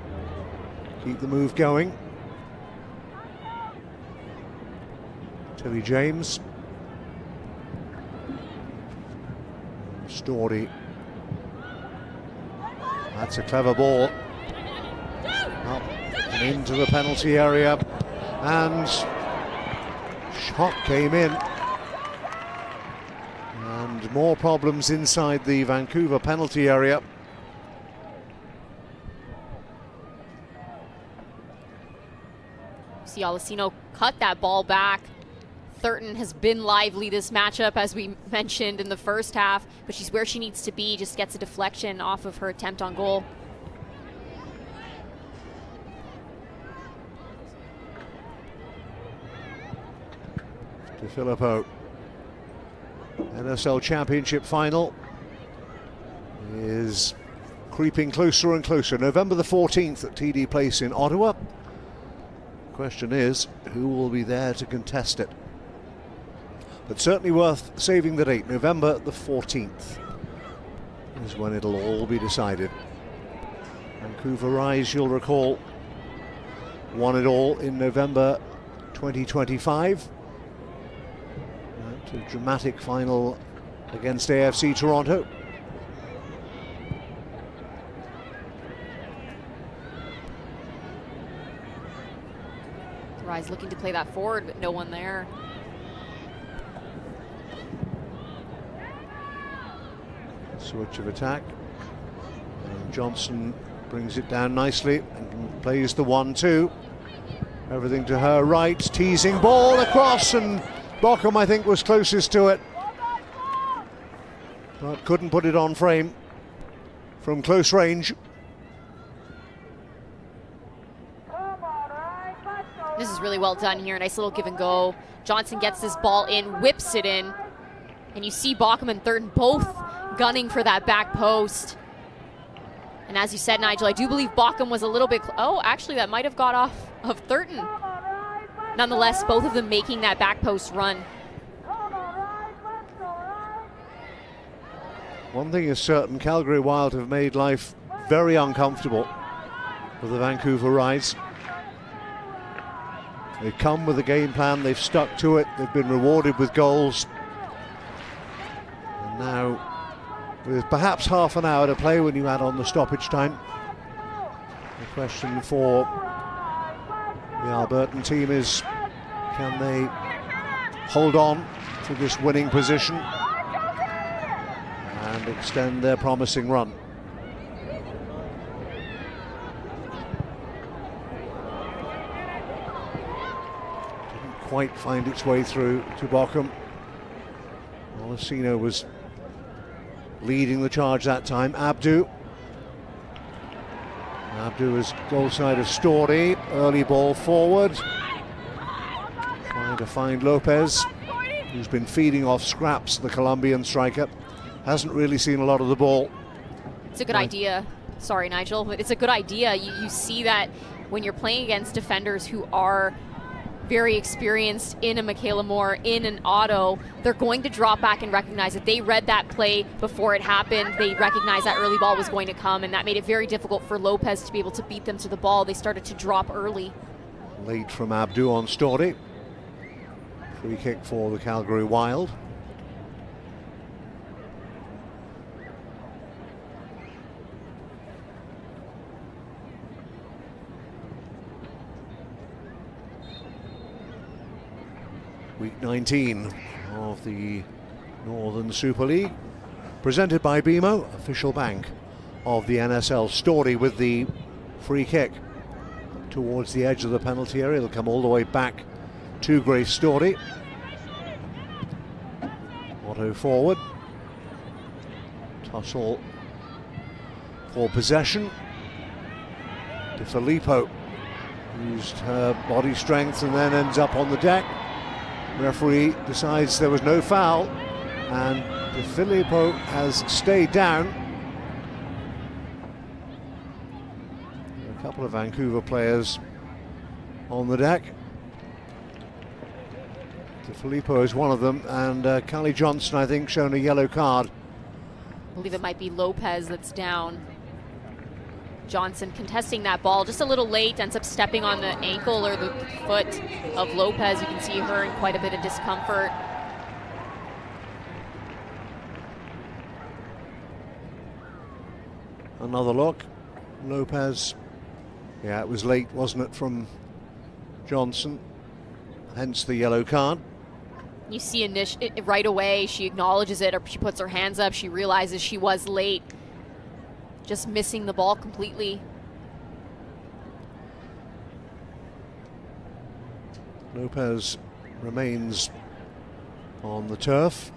Keep the move going. Tilly James. Storey. That's a clever ball. Up and into the penalty area. And shot came in. And more problems inside the Vancouver penalty area. See Alessino cut that ball back. Thurton has been lively this matchup, as we mentioned in the first half, but she's where she needs to be, just gets a deflection off of her attempt on goal. To Filippo. NSL Championship final is creeping closer and closer. November the 14th at TD Place in Ottawa. Question is, who will be there to contest it? But certainly worth saving the date. November the 14th is when it'll all be decided. Vancouver Rise, you'll recall, won it all in November 2025. A dramatic final against AFC Toronto. Rise looking to play that forward, but no one there. Switch of attack. And Johnson brings it down nicely and plays the 1-2. Everything to her right, teasing ball across, and Bockham, I think, was closest to it, but couldn't put it on frame from close range. This is really well done here. Nice little give and go. Johnson gets this ball in, whips it in. And you see Bauckham and Thurton both gunning for that back post. And as you said, Nigel, I do believe Bauckham was a little bit... Oh, actually, that might have got off of Thurton. Nonetheless, both of them making that back post run. One thing is certain, Calgary Wild have made life very uncomfortable for the Vancouver Rise. They've come with a game plan, they've stuck to it, they've been rewarded with goals. And now, with perhaps half an hour to play when you add on the stoppage time, the question for the Albertan team is, can they hold on to this winning position and extend their promising run? Didn't quite find its way through to Bauckham. Molesino was leading the charge that time. Abdu is goal side of Story. Early ball forward. Trying to find Lopez, who's been feeding off scraps, the Colombian striker. Hasn't really seen a lot of the ball. It's a good idea. Sorry, Nigel, but it's a good idea. You see that when you're playing against defenders who are very experienced in a Michaela Moore, in an Otto, they're going to drop back and recognize it. They read that play before it happened. They recognized that early ball was going to come, and that made it very difficult for Lopez to be able to beat them to the ball. They started to drop early. Late from Abdu on Story. Free kick for the Calgary Wild. Week 19 of the Northern Super League, presented by BMO, official bank of the NSL. Story with the free kick towards the edge of the penalty area. It'll come all the way back to Grace Story. Otto forward. Tussle for possession. De Filippo used her body strength and then ends up on the deck. Referee decides there was no foul, and De Filippo has stayed down. A couple of Vancouver players on the deck. De Filippo is one of them, and Callie Johnson, I think, shown a yellow card. I believe it might be Lopez that's down. Johnson contesting that ball just a little late, ends up stepping on the ankle or the foot of Lopez. You can see her in quite a bit of discomfort. Another look. Lopez. Yeah, it was late, wasn't it, from Johnson? Hence the yellow card. You see right away, she acknowledges it, or she puts her hands up. She realizes she was late. Just missing the ball completely. Lopez remains on the turf.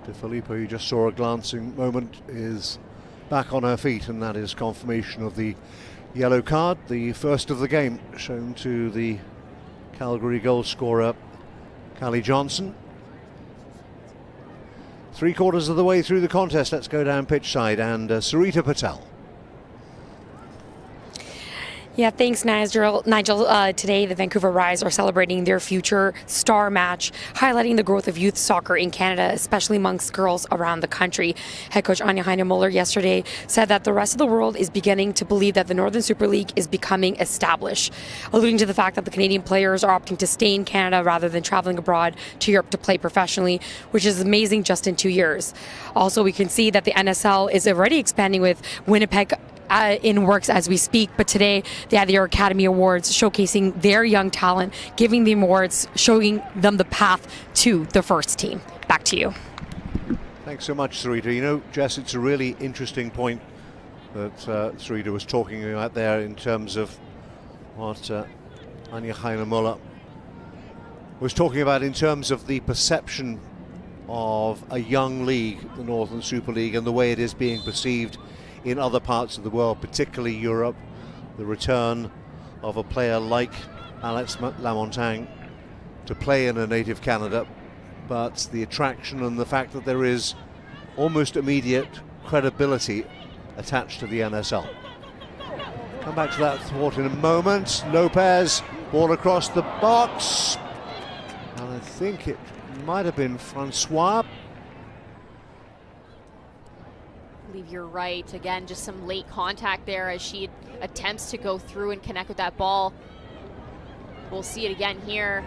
De Filippo, you just saw a glancing moment, is back on her feet, and that is confirmation of the yellow card, the first of the game, shown to the Calgary goal scorer, Callie Johnson. 3/4 of the way through the contest. Let's go down pitch side and Sarita Patel. Yeah, thanks, Nigel. Today, the Vancouver Rise are celebrating their future star match, highlighting the growth of youth soccer in Canada, especially amongst girls around the country. Head coach Anja Heine-Muller yesterday said that the rest of the world is beginning to believe that the Northern Super League is becoming established, alluding to the fact that the Canadian players are opting to stay in Canada rather than traveling abroad to Europe to play professionally, which is amazing just in 2 years. Also, we can see that the NSL is already expanding with Winnipeg in works as we speak, but today they had their Academy Awards showcasing their young talent, giving them awards, showing them the path to the first team. Back to you. Thanks so much, Sarita. You know, Jess, it's a really interesting point that Sarita was talking about there in terms of what Anja Heine-Muller was talking about in terms of the perception of a young league, the Northern Super League, and the way it is being perceived in other parts of the world, particularly Europe. The return of a player like Alex Lamontagne to play in a native Canada, but the attraction and the fact that there is almost immediate credibility attached to the NSL. Come back to that thwart in a moment. Lopez, ball across the box. And I think it might have been Francois. I believe you're right. Again, just some late contact there as she attempts to go through and connect with that ball. We'll see it again here.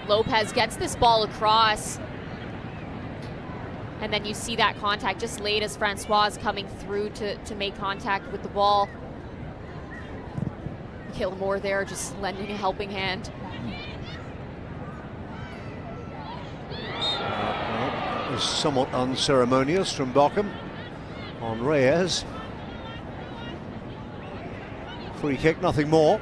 Lopez gets this ball across. And then you see that contact just late as Francois is coming through to make contact with the ball. Michaela Moore there just lending a helping hand. It was somewhat unceremonious from Bochum on Reyes. Free kick, nothing more.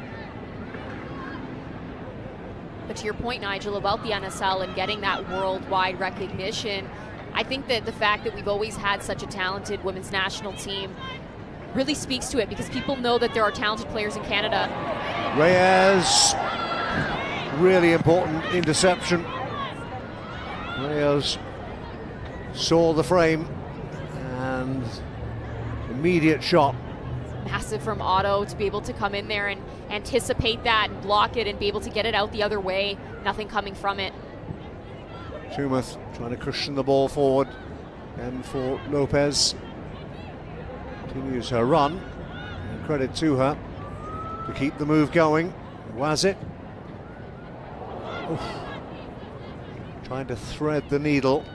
But to your point, Nigel, about the NSL and getting that worldwide recognition, I think that the fact that we've always had such a talented women's national team really speaks to it, because people know that there are talented players in Canada. Reyes, really important interception. Reyes saw the frame and immediate shot. Massive from Otto to be able to come in there and anticipate that and block it and be able to get it out the other way. Nothing coming from it. Tumeth trying to cushion the ball forward, and for Lopez, continues her run, and credit to her to keep the move going. Was it? Oof. Trying to thread the needle.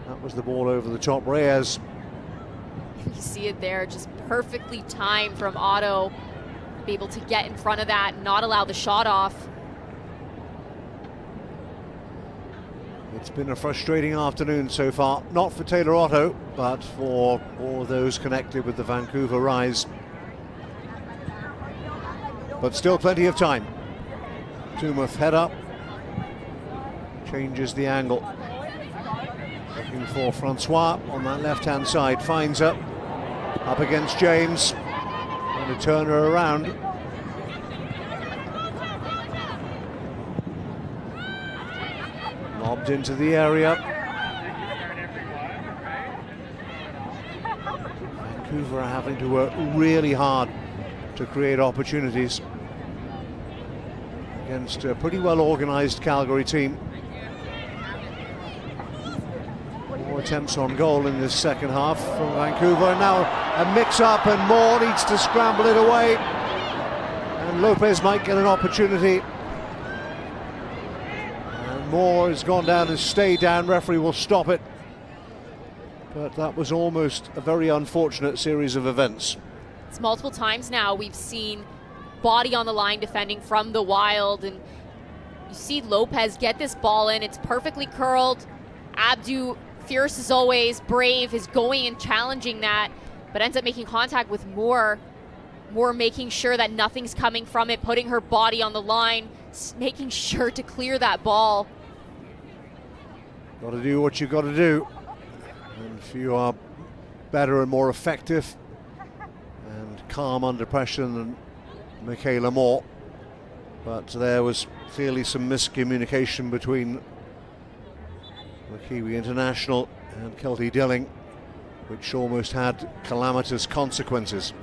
That was the ball over the top. Reyes. You see it there, just perfectly timed from Otto. Be able to get in front of that and not allow the shot off. It's been a frustrating afternoon so far, not for Taylor Otto, but for all those connected with the Vancouver Rise. But still plenty of time. Tumeth head up, changes the angle. Looking for Francois on that left-hand side, finds her, up against James. To turn her around. Lobbed into the area. Vancouver are having to work really hard to create opportunities against a pretty well organised Calgary team. More attempts on goal in this second half from Vancouver. Now a mix-up, and Moore needs to scramble it away. And Lopez might get an opportunity. And Moore has gone down and stayed down. Referee will stop it. But that was almost a very unfortunate series of events. It's multiple times now we've seen body on the line defending from the Wild, and you see Lopez get this ball in. It's perfectly curled. Abdu, fierce as always, brave, is going and challenging that, but ends up making contact with Moore. Moore making sure that nothing's coming from it, putting her body on the line, making sure to clear that ball. Got to do what you got to do. And if you are better and more effective and calm under pressure than Michaela Moore. But there was clearly some miscommunication between the Kiwi international and Kelty Dilling, which almost had calamitous consequences.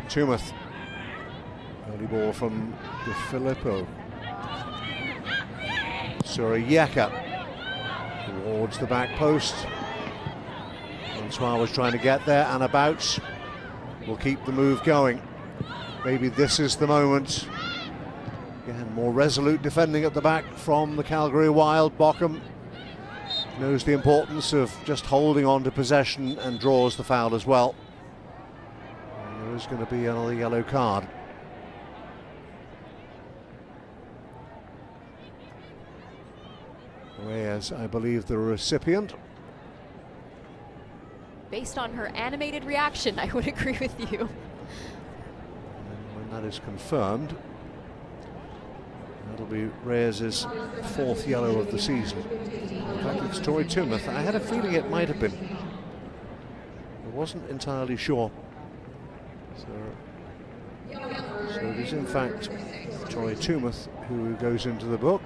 Tumeth. Early ball from De Filippo. Suriyeka towards the back post. Francois was trying to get there, and about will keep the move going. Maybe this is the moment. Again, more resolute defending at the back from the Calgary Wild. Bochum knows the importance of just holding on to possession and draws the foul as well. And there is going to be another yellow card. Reyes, I believe, the recipient. Based on her animated reaction, I would agree with you. And when that is confirmed, that'll be Reyes' fourth yellow of the season. In fact, it's Tori Tumeth. I had a feeling it might have been. There wasn't entirely sure. So it is in fact Troy Tumeth who goes into the book.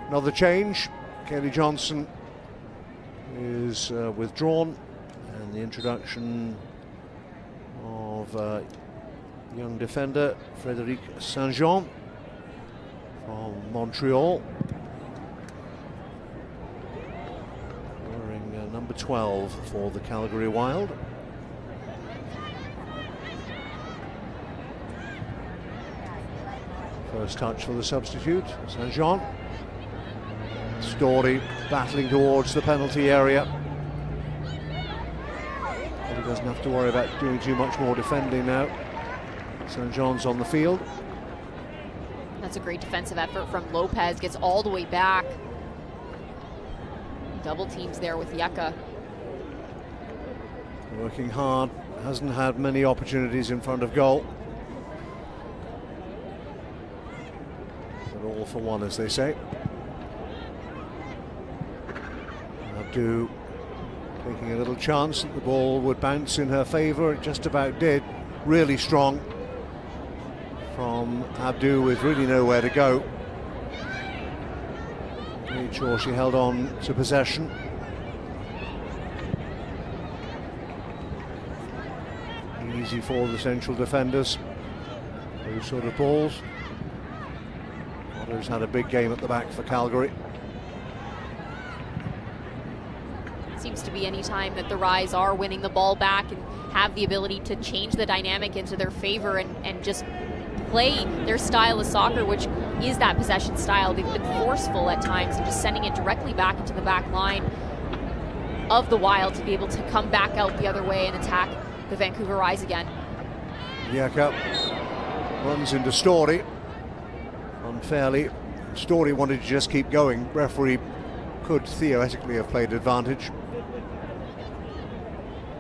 Another change. Kelly Johnson is withdrawn, and the introduction of young defender Frédéric Saint-Jean from Montreal, wearing number 12 for the Calgary Wild. First touch for the substitute, Saint-Jean. Story battling towards the penalty area. But he doesn't have to worry about doing too much more defending now. Saint-Jean's on the field. That's a great defensive effort from Lopez, gets all the way back. Double teams there with Yeka. Working hard, hasn't had many opportunities in front of goal. But all for one, as they say. Abdu taking a little chance that the ball would bounce in her favour. It just about did. Really strong from Abdu with really nowhere to go. Made sure she held on to possession. Easy for the central defenders. Those sort of balls. Otto's had a big game at the back for Calgary. Seems to be any time that the Rise are winning the ball back and have the ability to change the dynamic into their favor and just play their style of soccer, which is that possession style. They've been forceful at times and just sending it directly back into the back line of the Wild to be able to come back out the other way and attack the Vancouver Rise again. Yeka runs into Story unfairly. Story wanted to just keep going. Referee could theoretically have played advantage,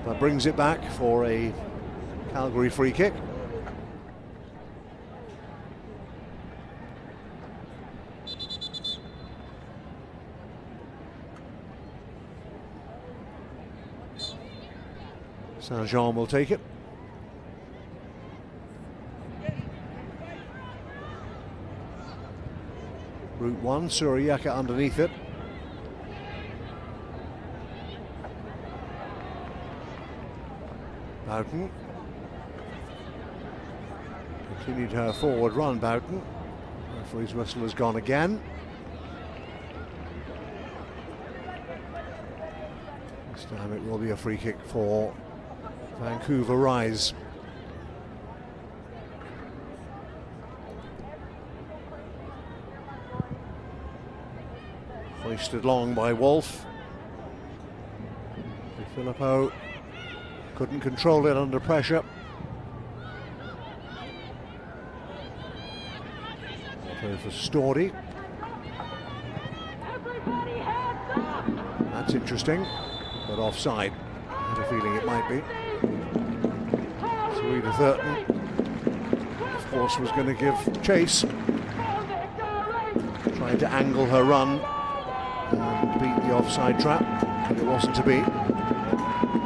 but brings it back for a Calgary free kick. Saint-Jean will take it. Route 1, Suriyaka underneath it. Boughton. Continued her forward run, Boughton. Referee's whistle has gone again. This time it will be a free kick for Vancouver Rise. Hoisted long by Wolf. Filippo couldn't control it under pressure. So for Story. That's interesting, but offside. I had a feeling it might be. Sarita Thurton, of course, was going to give chase. Trying to angle her run and beat the offside trap, but it wasn't to be.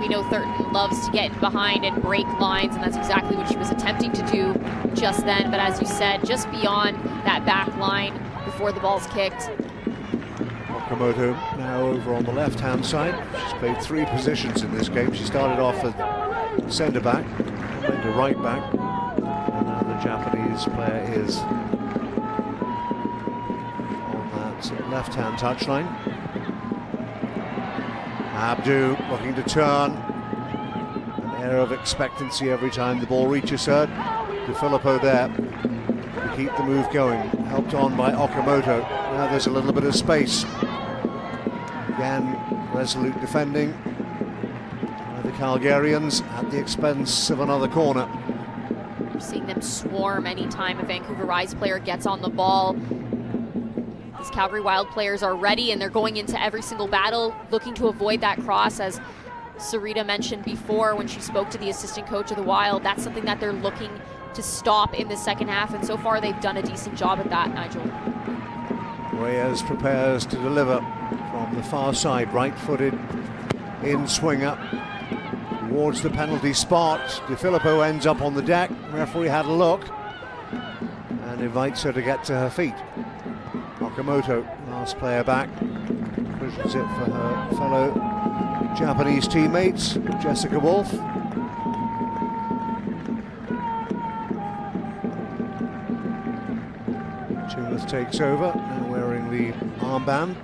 We know Thurton loves to get in behind and break lines, and that's exactly what she was attempting to do just then. But as you said, just beyond that back line before the ball's kicked. Okamoto now over on the left-hand side. She's played 3 positions in this game. She started off at centre-back, went to right-back, and now the Japanese player is on that left-hand touchline. Abdu looking to turn. An air of expectancy every time the ball reaches her. De Filippo there to keep the move going. Helped on by Okamoto. Now there's a little bit of space. Again, resolute defending by the Calgarians at the expense of another corner. We're seeing them swarm anytime a Vancouver Rise player gets on the ball. These Calgary Wild players are ready, and they're going into every single battle looking to avoid that cross. As Sarita mentioned before when she spoke to the assistant coach of the Wild, that's something that they're looking to stop in the second half, and so far they've done a decent job at that, Nigel. Reyes prepares to deliver from the far side, right-footed in swinger. towards the penalty spot. De Filippo ends up on the deck. Referee had a look and invites her to get to her feet. Okamoto, last player back, pushes it for her fellow Japanese teammates, Jessica Wolf. Tumeth takes over, now wearing the armband.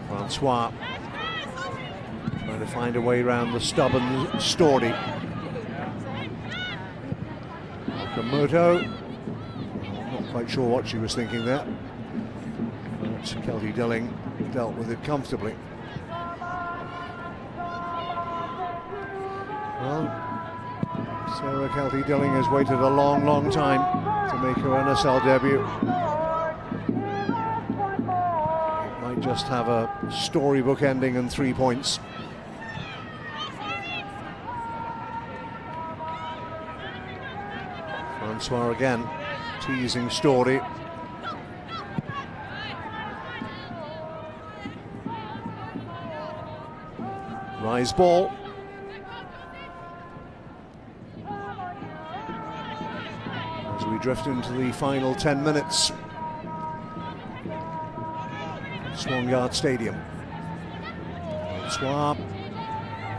Francois trying to find a way around the stubborn Stordy. Okamoto, not quite sure what she was thinking there. But Kelty Dilling dealt with it comfortably. Well, Sarah Kelty Dilling has waited a long, long time to make her NSL debut. It might just have a storybook ending and 3 points. Francois again, teasing Stordy. Rise ball. As we drift into the final 10 minutes. Swan Yard Stadium. Swap.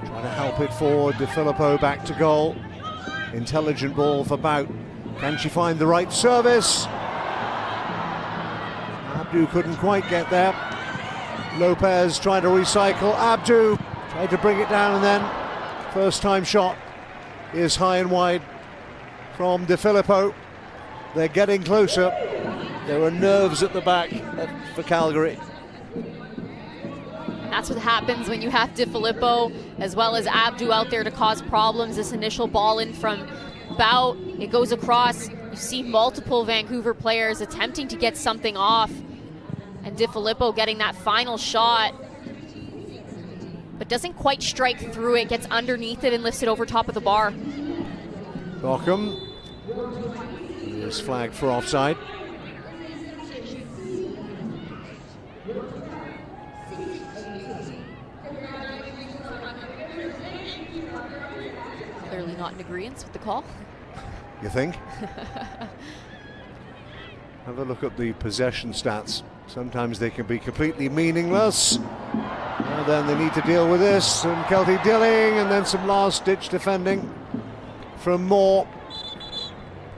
Trying to help it forward. De Filippo back to goal. Intelligent ball for Bout. Can she find the right service? Abdu couldn't quite get there. Lopez trying to recycle. Abdu tried to bring it down, and then first time shot is high and wide from De Filippo. They're getting closer. There are nerves at the back for Calgary. That's what happens when you have De Filippo as well as Abdu out there to cause problems. This initial ball in from Bout, it goes across. You see multiple Vancouver players attempting to get something off, and De Filippo getting that final shot, but doesn't quite strike through it, gets underneath it and lifts it over top of the bar. Dockham is flagged for offside. Clearly not in agreement with the call. You think? Have a look at the possession stats. Sometimes they can be completely meaningless. And then they need to deal with this. And Kelty Dilling, and then some last-ditch defending from Moore.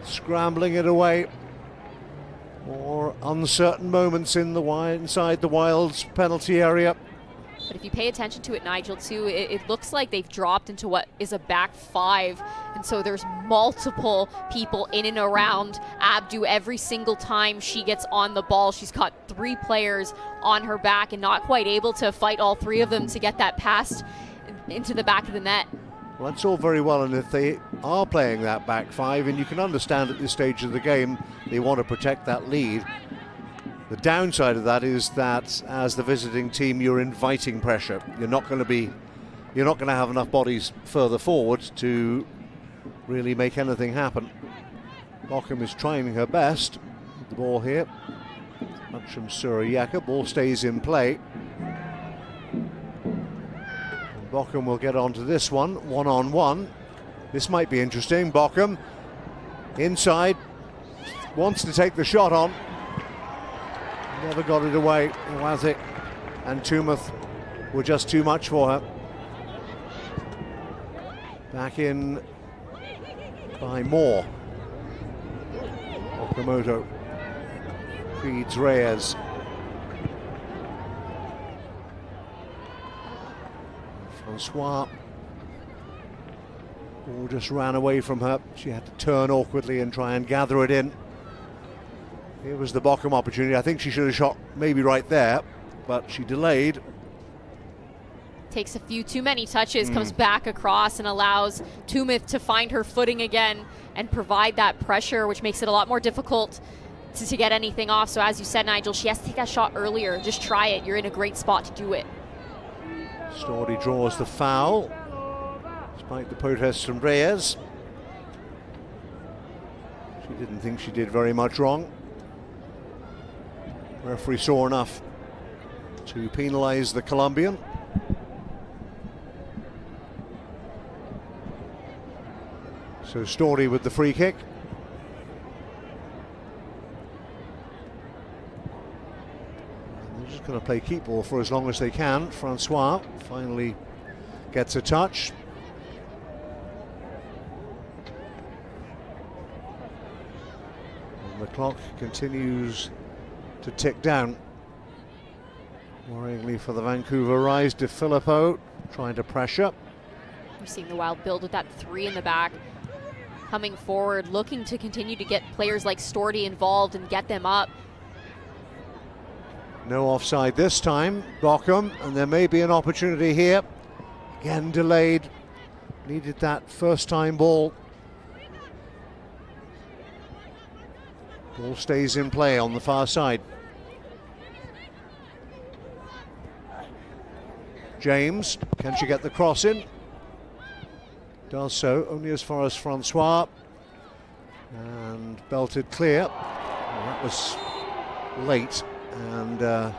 Scrambling it away. More uncertain moments in the inside the Wild's penalty area. But if you pay attention to it, Nigel, too, it looks like they've dropped into what is a back five. And so there's multiple people in and around Abdu every single time she gets on the ball. She's got 3 players on her back and not quite able to fight all 3 of them to get that pass into the back of the net. Well, that's all very well, and if they are playing that back five, and you can understand at this stage of the game, they want to protect that lead. The downside of that is that as the visiting team, you're inviting pressure. You're not going to have enough bodies further forward to really make anything happen. Dockham is trying her best. The ball here. Much from Suriyaka. Ball stays in play. Dockham will get onto this one-on-one. This might be interesting. Dockham inside, wants to take the shot on. Never got it away. Wazik and Tumeth were just too much for her. Back in by Moore. Okamoto feeds Reyes. Francois. Ball just ran away from her. She had to turn awkwardly and try and gather it in. Here was the Dockham opportunity. I think she should have shot maybe right there, but she delayed. Takes a few too many touches, comes back across and allows Tumeth to find her footing again and provide that pressure, which makes it a lot more difficult to get anything off. So as you said, Nigel, she has to take that shot earlier. Just try it. You're in a great spot to do it. Stordy draws the foul, despite the protests from Reyes. She didn't think she did very much wrong. Referee saw enough to penalise the Colombian. So Story with the free kick. And they're just going to play keep ball for as long as they can. Francois finally gets a touch. And the clock continues to tick down. Worryingly for the Vancouver Rise, De Filippo trying to pressure. We're seeing the Wild build with that 3 in the back, coming forward, looking to continue to get players like Storty involved and get them up. No offside this time, Bochum, and there may be an opportunity here. Again delayed, needed that first time ball. Ball stays in play on the far side. James, can she get the cross in? Does so, only as far as Francois. And belted clear. Well, that was late, and De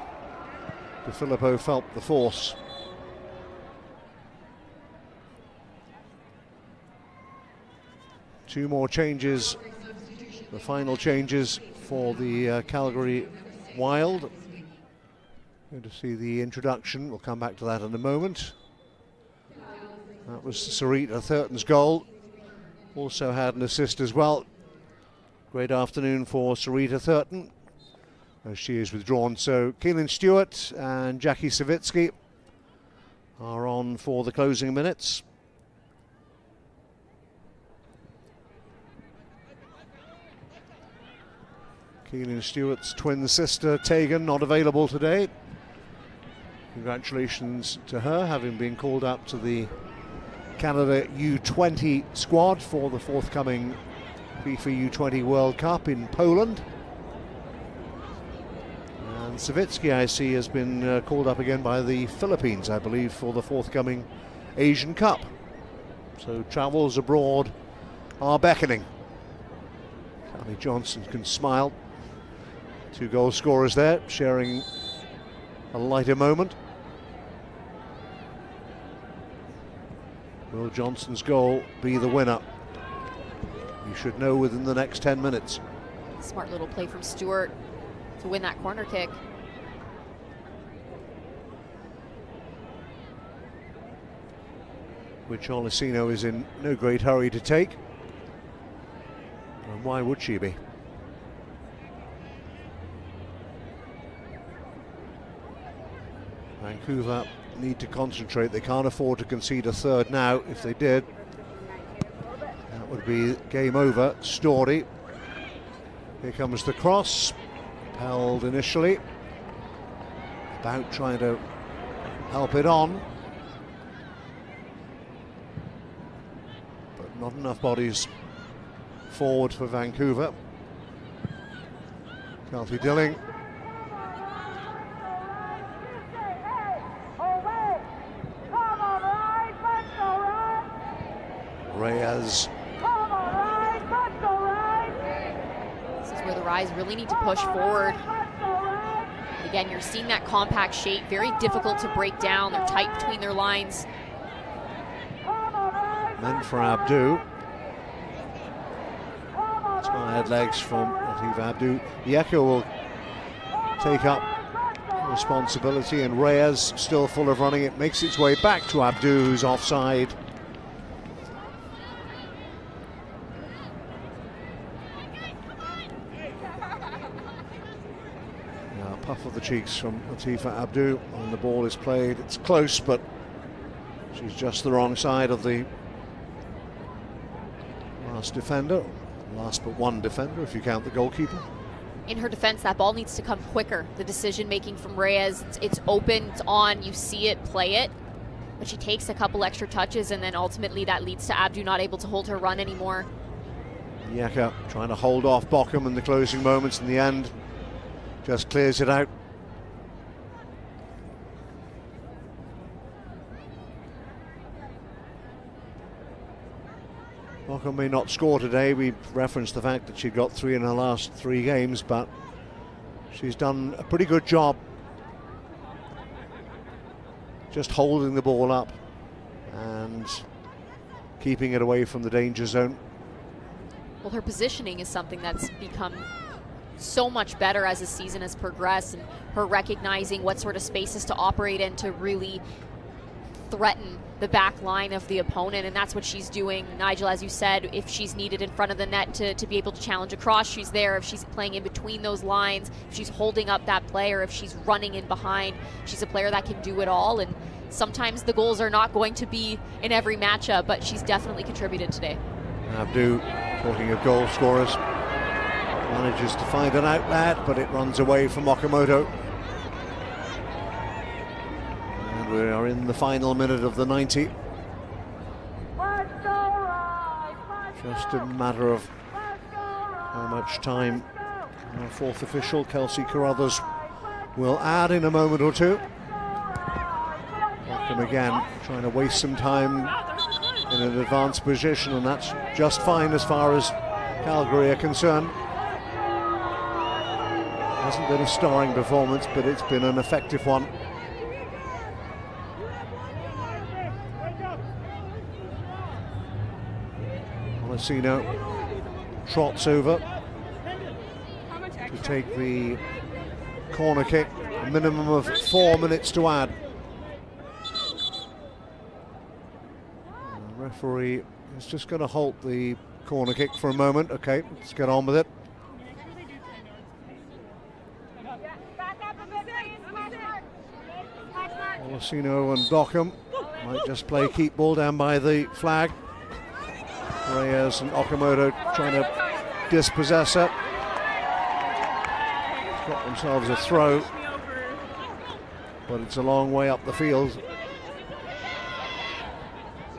Filippo felt the force. Two more changes, the final changes for the Calgary Wild. Going to see the introduction, we'll come back to that in a moment. That was Sarita Thurton's goal. Also had an assist as well. Great afternoon for Sarita Thurton as she is withdrawn. So Keelan Stewart and Jackie Savitsky are on for the closing minutes. Keelan Stewart's twin sister Tegan not available today. Congratulations to her, having been called up to the Canada U20 squad for the forthcoming FIFA U20 World Cup in Poland. And Savitsky, I see, has been called up again by the Philippines, I believe, for the forthcoming Asian Cup. So travels abroad are beckoning. Carly Johnson can smile. Two goal scorers there, sharing a lighter moment. Will Johnson's goal be the winner? You should know within the next 10 minutes. Smart little play from Stewart to win that corner kick. Which Olisino is in no great hurry to take. And why would she be? Vancouver need to concentrate. They can't afford to concede a third now. If they did, that would be game over. Story. Here comes the cross. Held initially. About trying to help it on. But not enough bodies forward for Vancouver. Kelty Dilling. Reyes. This is where the Rise really need to push forward. And again, you're seeing that compact shape, very difficult to break down. They're tight between their lines. Meant for Abdu. Tired legs from Latif Abdu. Yeka will take up responsibility, and Reyes still full of running. It makes its way back to Abdu, who's offside. Puff of the cheeks from Latifa Abdu, and the ball is played. It's close, but she's just the wrong side of the last defender. Last but one defender, if you count the goalkeeper. In her defense, that ball needs to come quicker. The decision making from Reyes, it's open, it's on, you see it, play it. But she takes a couple extra touches, and then ultimately that leads to Abdu not able to hold her run anymore. Yeka trying to hold off Bochum in the closing moments. In the end, just clears it out. Bochum may not score today. We referenced the fact that she got 3 in her last 3 games, but she's done a pretty good job just holding the ball up and keeping it away from the danger zone. Well, her positioning is something that's become so much better as the season has progressed, and her recognizing what sort of spaces to operate in to really threaten the back line of the opponent, and that's what she's doing. Nigel, as you said, if she's needed in front of the net to be able to challenge across, she's there. If she's playing in between those lines, if she's holding up that player, if she's running in behind, she's a player that can do it all. And sometimes the goals are not going to be in every matchup, but she's definitely contributed today. Abdu, talking of goal scorers, manages to find an outlet, but it runs away from Okamoto. And we are in the final minute of the 90. Just a matter of how much time our fourth official, Kelsey Carruthers, will add in a moment or two. Ockham again trying to waste some time in an advanced position, and that's just fine as far as Calgary are concerned. Hasn't been a starring performance, but it's been an effective one. Molisino trots over to take the corner kick. A minimum of 4 minutes to add. The referee is just going to halt the corner kick for a moment. Okay, let's get on with it. Molisino and Dockham might just play keep ball down by the flag. Reyes and Okamoto trying to dispossess it. Got themselves a throw, but it's a long way up the field.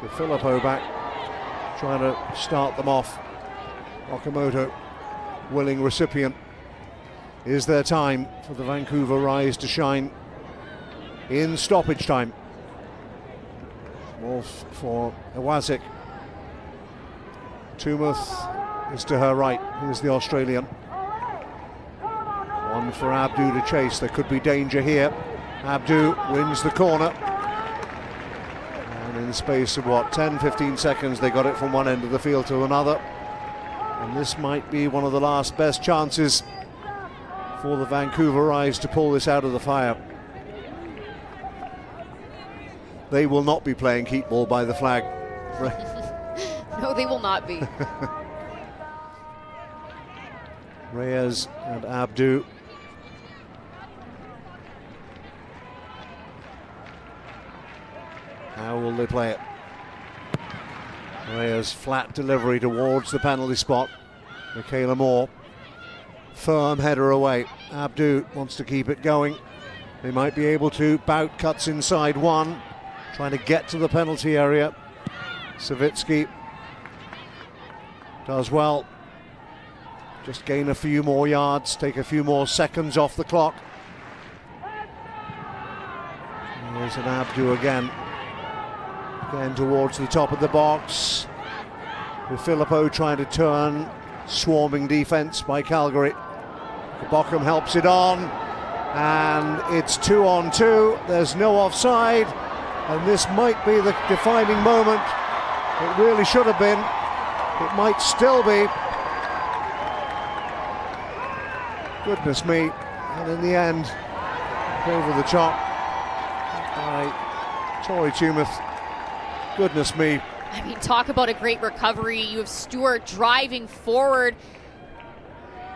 The Filippo back, trying to start them off. Okamoto, willing recipient. Is there time for the Vancouver Rise to shine in stoppage time? Wolf for Iwazic. Tumouth is to her right. Here's the Australian. One for Abdu to chase. There could be danger here. Abdu wins the corner. And in the space of what, 10-15 seconds, they got it from one end of the field to another. And this might be one of the last best chances for the Vancouver Rise to pull this out of the fire. They will not be playing keep ball by the flag. No, they will not be. Reyes and Abdu. How will they play it? Reyes flat delivery towards the penalty spot. Michaela Moore, firm header away. Abdu wants to keep it going. They might be able to. Bout cuts inside one, trying to get to the penalty area. Savitsky does well. Just gain a few more yards, take a few more seconds off the clock. There's an Abdu again. Again towards the top of the box. With Filippo trying to turn. Swarming defense by Calgary. Bockham helps it on. And it's 2-on-2. There's no offside. And this might be the defining moment. It really should have been. It might still be. Goodness me. And in the end, over the top by Tori Tumouth. Goodness me. I mean, talk about a great recovery. You have Stewart driving forward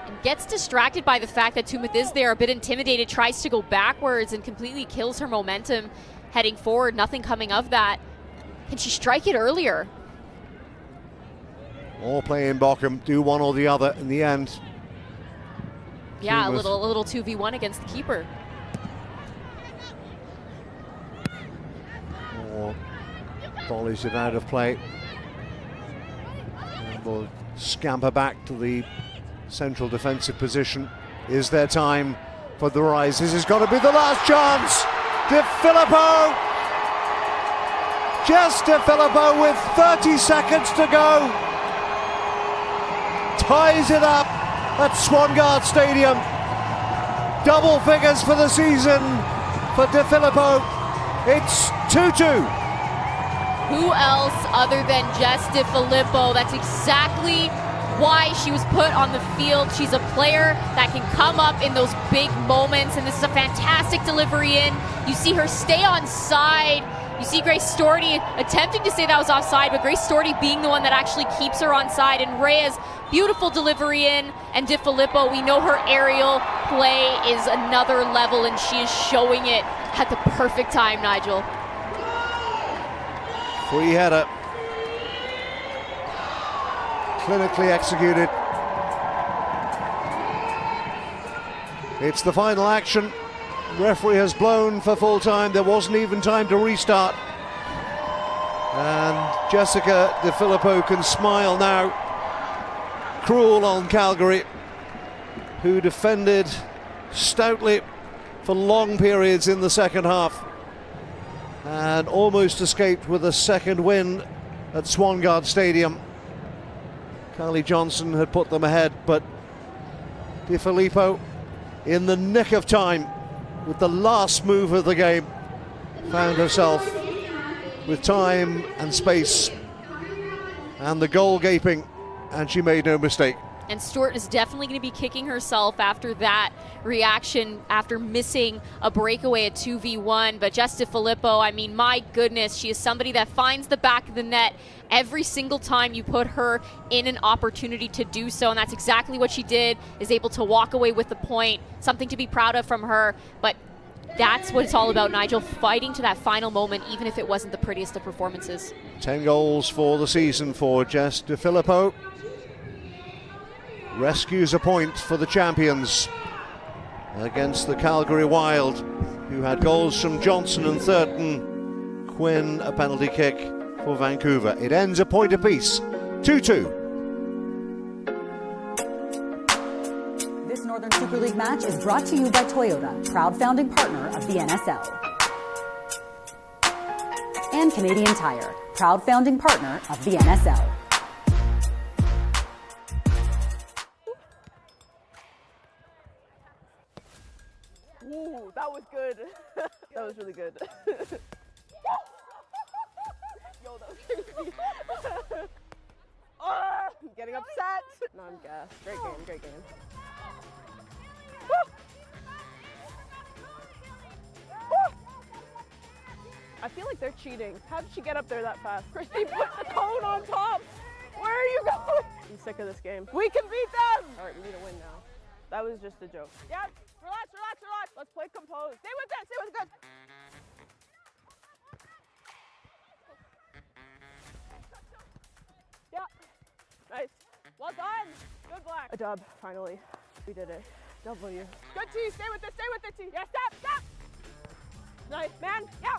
and gets distracted by the fact that Tumouth is there, a bit intimidated, tries to go backwards and completely kills her momentum heading forward. Nothing coming of that. Can she strike it earlier? All playing Bockham, do one or the other in the end. Yeah, Tumouth. a little 2v1 against the keeper. Or volleys it out of play. And we'll scamper back to the central defensive position. Is there time for the Rise? This has got to be the last chance. De Filippo. Just De Filippo with 30 seconds to go. Ties it up at Swangard Stadium. Double figures for the season for De Filippo. It's 2-2. Who else other than Jess De Filippo? That's exactly why she was put on the field. She's a player that can come up in those big moments, and this is a fantastic delivery in. You see her stay on side. You see Grace Storty attempting to say that was offside, but Grace Storty being the one that actually keeps her on side. And Rhea's beautiful delivery in. And DiFilippo, we know her aerial play is another level, and she is showing it at the perfect time, Nigel. Free header. Clinically executed. It's the final action. Referee has blown for full time. There wasn't even time to restart. And Jessica DiFilippo can smile now. Cruel on Calgary, who defended stoutly for long periods in the second half and almost escaped with a second win at Swangard Stadium. Carly Johnson had put them ahead, but DiFilippo, in the nick of time, with the last move of the game, found herself with time and space and the goal gaping, and she made no mistake. And Stewart is definitely going to be kicking herself after that reaction, after missing a breakaway at 2v1. But Jess DiFilippo, I mean, my goodness, she is somebody that finds the back of the net every single time you put her in an opportunity to do so. And that's exactly what she did, is able to walk away with the point. Something to be proud of from her. But that's what it's all about, Nigel, fighting to that final moment, even if it wasn't the prettiest of performances. 10 goals for the season for Jess DiFilippo. Rescues a point for the champions against the Calgary Wild, who had goals from Johnson and Thurton. Quinn a penalty kick for Vancouver. It ends a point apiece, 2-2. This Northern Super League match is brought to you by Toyota, proud founding partner of the NSL. And Canadian Tire, proud founding partner of the NSL. Ooh, that was good. That was really good. Yo, that was crazy. I'm getting upset. No, I'm gassed. Great game, great game. Woo! Woo! I feel like they're cheating. How did she get up there that fast? Christy put the cone on top. Where are you going? I'm sick of this game. We can beat them! All right, we need a win now. That was just a joke. Yep. Relax, relax, relax. Let's play composed. Stay with it, stay with it. Yeah. Nice. Well done. Good black. A dub, finally. We did it. W. Good T. Stay with it, T. Yeah, stop. Nice, man. Yeah.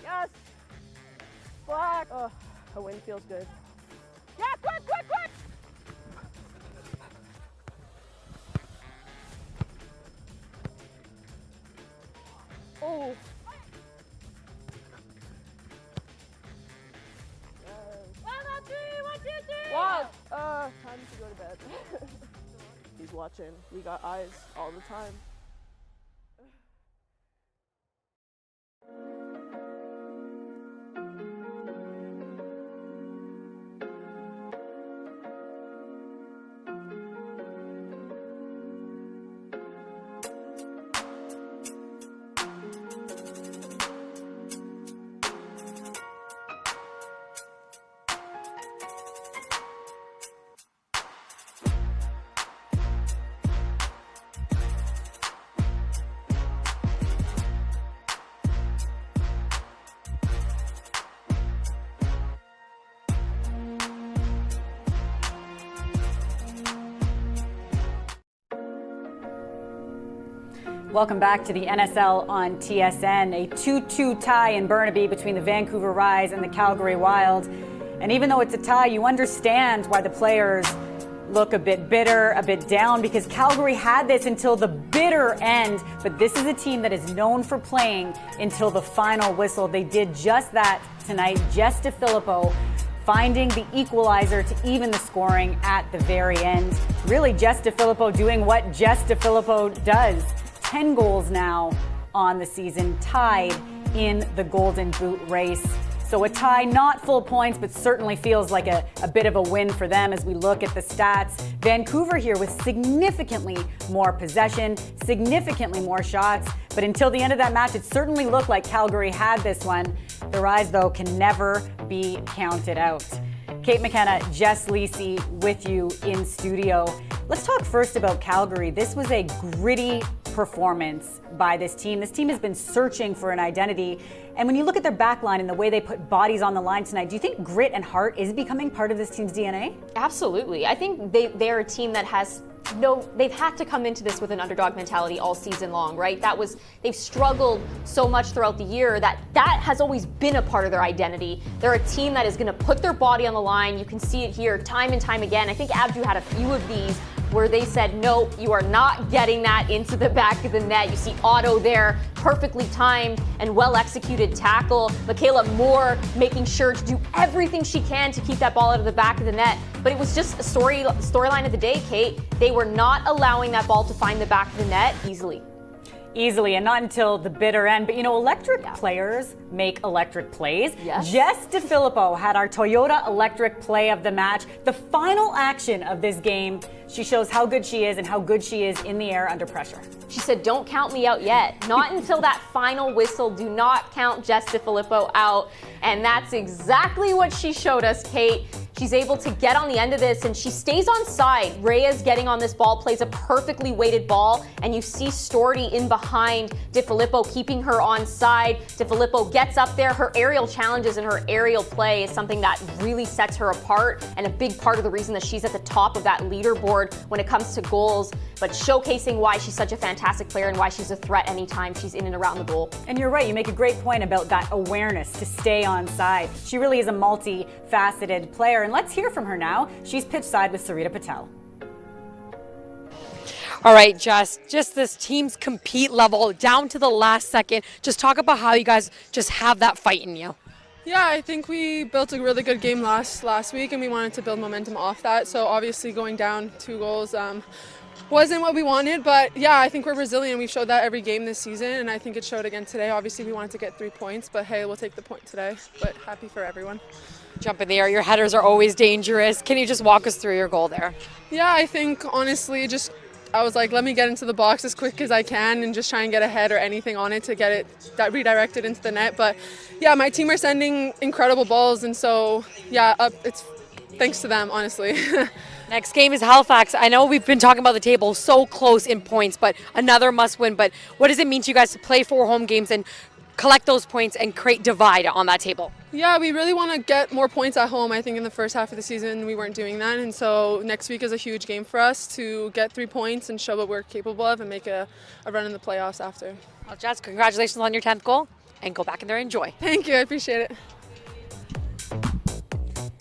Yes. Black. Oh, a win feels good. Yeah, quick. Oh. One, two, three. Wow. Time to go to bed. He's watching. We got eyes all the time. Welcome back to the NSL on TSN. A 2-2 tie in Burnaby between the Vancouver Rise and the Calgary Wild. And even though it's a tie, you understand why the players look a bit bitter, a bit down, because Calgary had this until the bitter end. But this is a team that is known for playing until the final whistle. They did just that tonight. Jess DiFilippo finding the equalizer to even the scoring at the very end. Really, Jess DiFilippo doing what Jess DiFilippo does. 10 goals now on the season, tied in the Golden Boot race. So a tie, not full points, but certainly feels like a bit of a win for them as we look at the stats. Vancouver here with significantly more possession, significantly more shots. But until the end of that match, it certainly looked like Calgary had this one. The Rise, though, can never be counted out. Kate McKenna, Jess Lisi with you in studio. Let's talk first about Calgary. This was a gritty performance by this team. This team has been searching for an identity. And when you look at their back line and the way they put bodies on the line tonight, do you think grit and heart is becoming part of this team's DNA? Absolutely. I think they're a team that has they've had to come into this with an underdog mentality all season long, right? They've struggled so much throughout the year that has always been a part of their identity. They're a team that is going to put their body on the line. You can see it here time and time again. I think Abju had a few of these where they said, no, you are not getting that into the back of the net. You see Otto there, perfectly timed and well-executed tackle. Michaela Moore making sure to do everything she can to keep that ball out of the back of the net. But it was just a storyline of the day, Kate. They were not allowing that ball to find the back of the net easily. And not until the bitter end. But electric players make electric plays. Yes. Jess DeFilippo had our Toyota electric play of the match. The final action of this game, she shows how good she is and how good she is in the air under pressure. She said, don't count me out yet. Not until that final whistle. Do not count Jess DeFilippo out. And that's exactly what she showed us, Kate. She's able to get on the end of this and she stays on side. Reyes getting on this ball, plays a perfectly weighted ball, and you see Storty in behind DeFilippo keeping her on side. DeFilippo gets up there. Her aerial challenges and her aerial play is something that really sets her apart and a big part of the reason that she's at the top of that leaderboard when it comes to goals, but showcasing why she's such a fantastic player and why she's a threat anytime she's in and around the goal. And you're right, you make a great point about that awareness to stay on side. She really is a multifaceted player. And let's hear from her now. She's pitch side with Sarita Patel. All right, Jess, just this team's compete level down to the last second. Just talk about how you guys just have that fight in you. Yeah, I think we built a really good game last week and we wanted to build momentum off that. So obviously going down 2 goals wasn't what we wanted, but yeah, I think we're resilient. We've showed that every game this season and I think it showed again today. Obviously we wanted to get 3 points, but hey, we'll take the point today, but happy for everyone. Jump in the air, your headers are always dangerous. Can you just walk us through your goal there? Yeah, I think honestly I was like, let me get into the box as quick as I can and just try and get a head or anything on it to get it redirected into the net. But yeah, my team are sending incredible balls, and so yeah, it's thanks to them, honestly. Next game is Halifax. I know we've been talking about the table so close in points, but another must win. But what does it mean to you guys to play 4 home games and collect those points and create divide on that table? Yeah, we really want to get more points at home. I think in the first half of the season we weren't doing that, and so next week is a huge game for us to get 3 points and show what we're capable of and make a run in the playoffs after. Well, Jess, congratulations on your 10th goal, and go back in there and enjoy. Thank you, I appreciate it.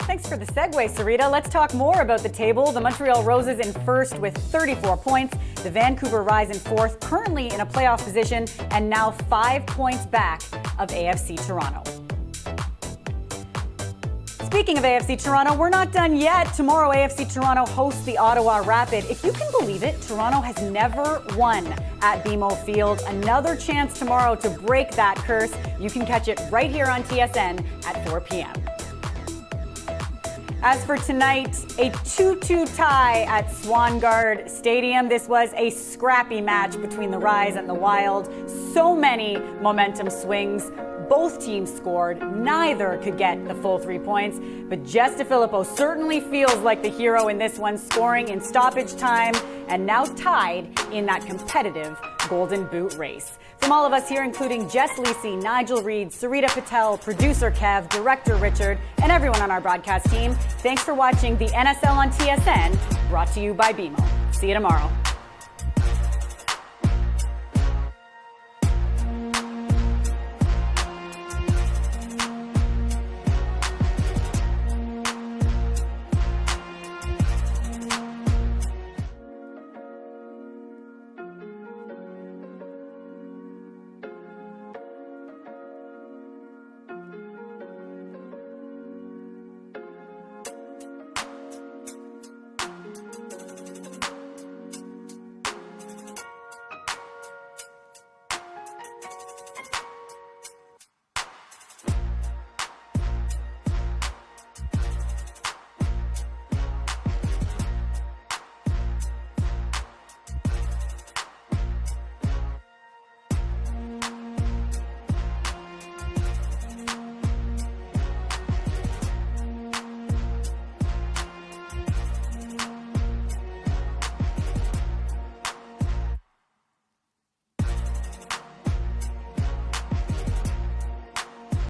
Thanks for the segue, Sarita. Let's talk more about the table. The Montreal Roses in first with 34 points. The Vancouver Rise in fourth, currently in a playoff position, and now 5 points back of AFC Toronto. Speaking of AFC Toronto, we're not done yet. Tomorrow, AFC Toronto hosts the Ottawa Rapid. If you can believe it, Toronto has never won at BMO Field. Another chance tomorrow to break that curse. You can catch it right here on TSN at 4 p.m. As for tonight, a 2-2 tie at Swangard Stadium. This was a scrappy match between the Rise and the Wild. So many momentum swings. Both teams scored. Neither could get the full 3 points. But Jess DeFilippo certainly feels like the hero in this one, scoring in stoppage time and now tied in that competitive Golden Boot race. From all of us here, including Jess Lisi, Nigel Reed, Sarita Patel, producer Kev, director Richard, and everyone on our broadcast team, thanks for watching the NSL on TSN, brought to you by BMO. See you tomorrow.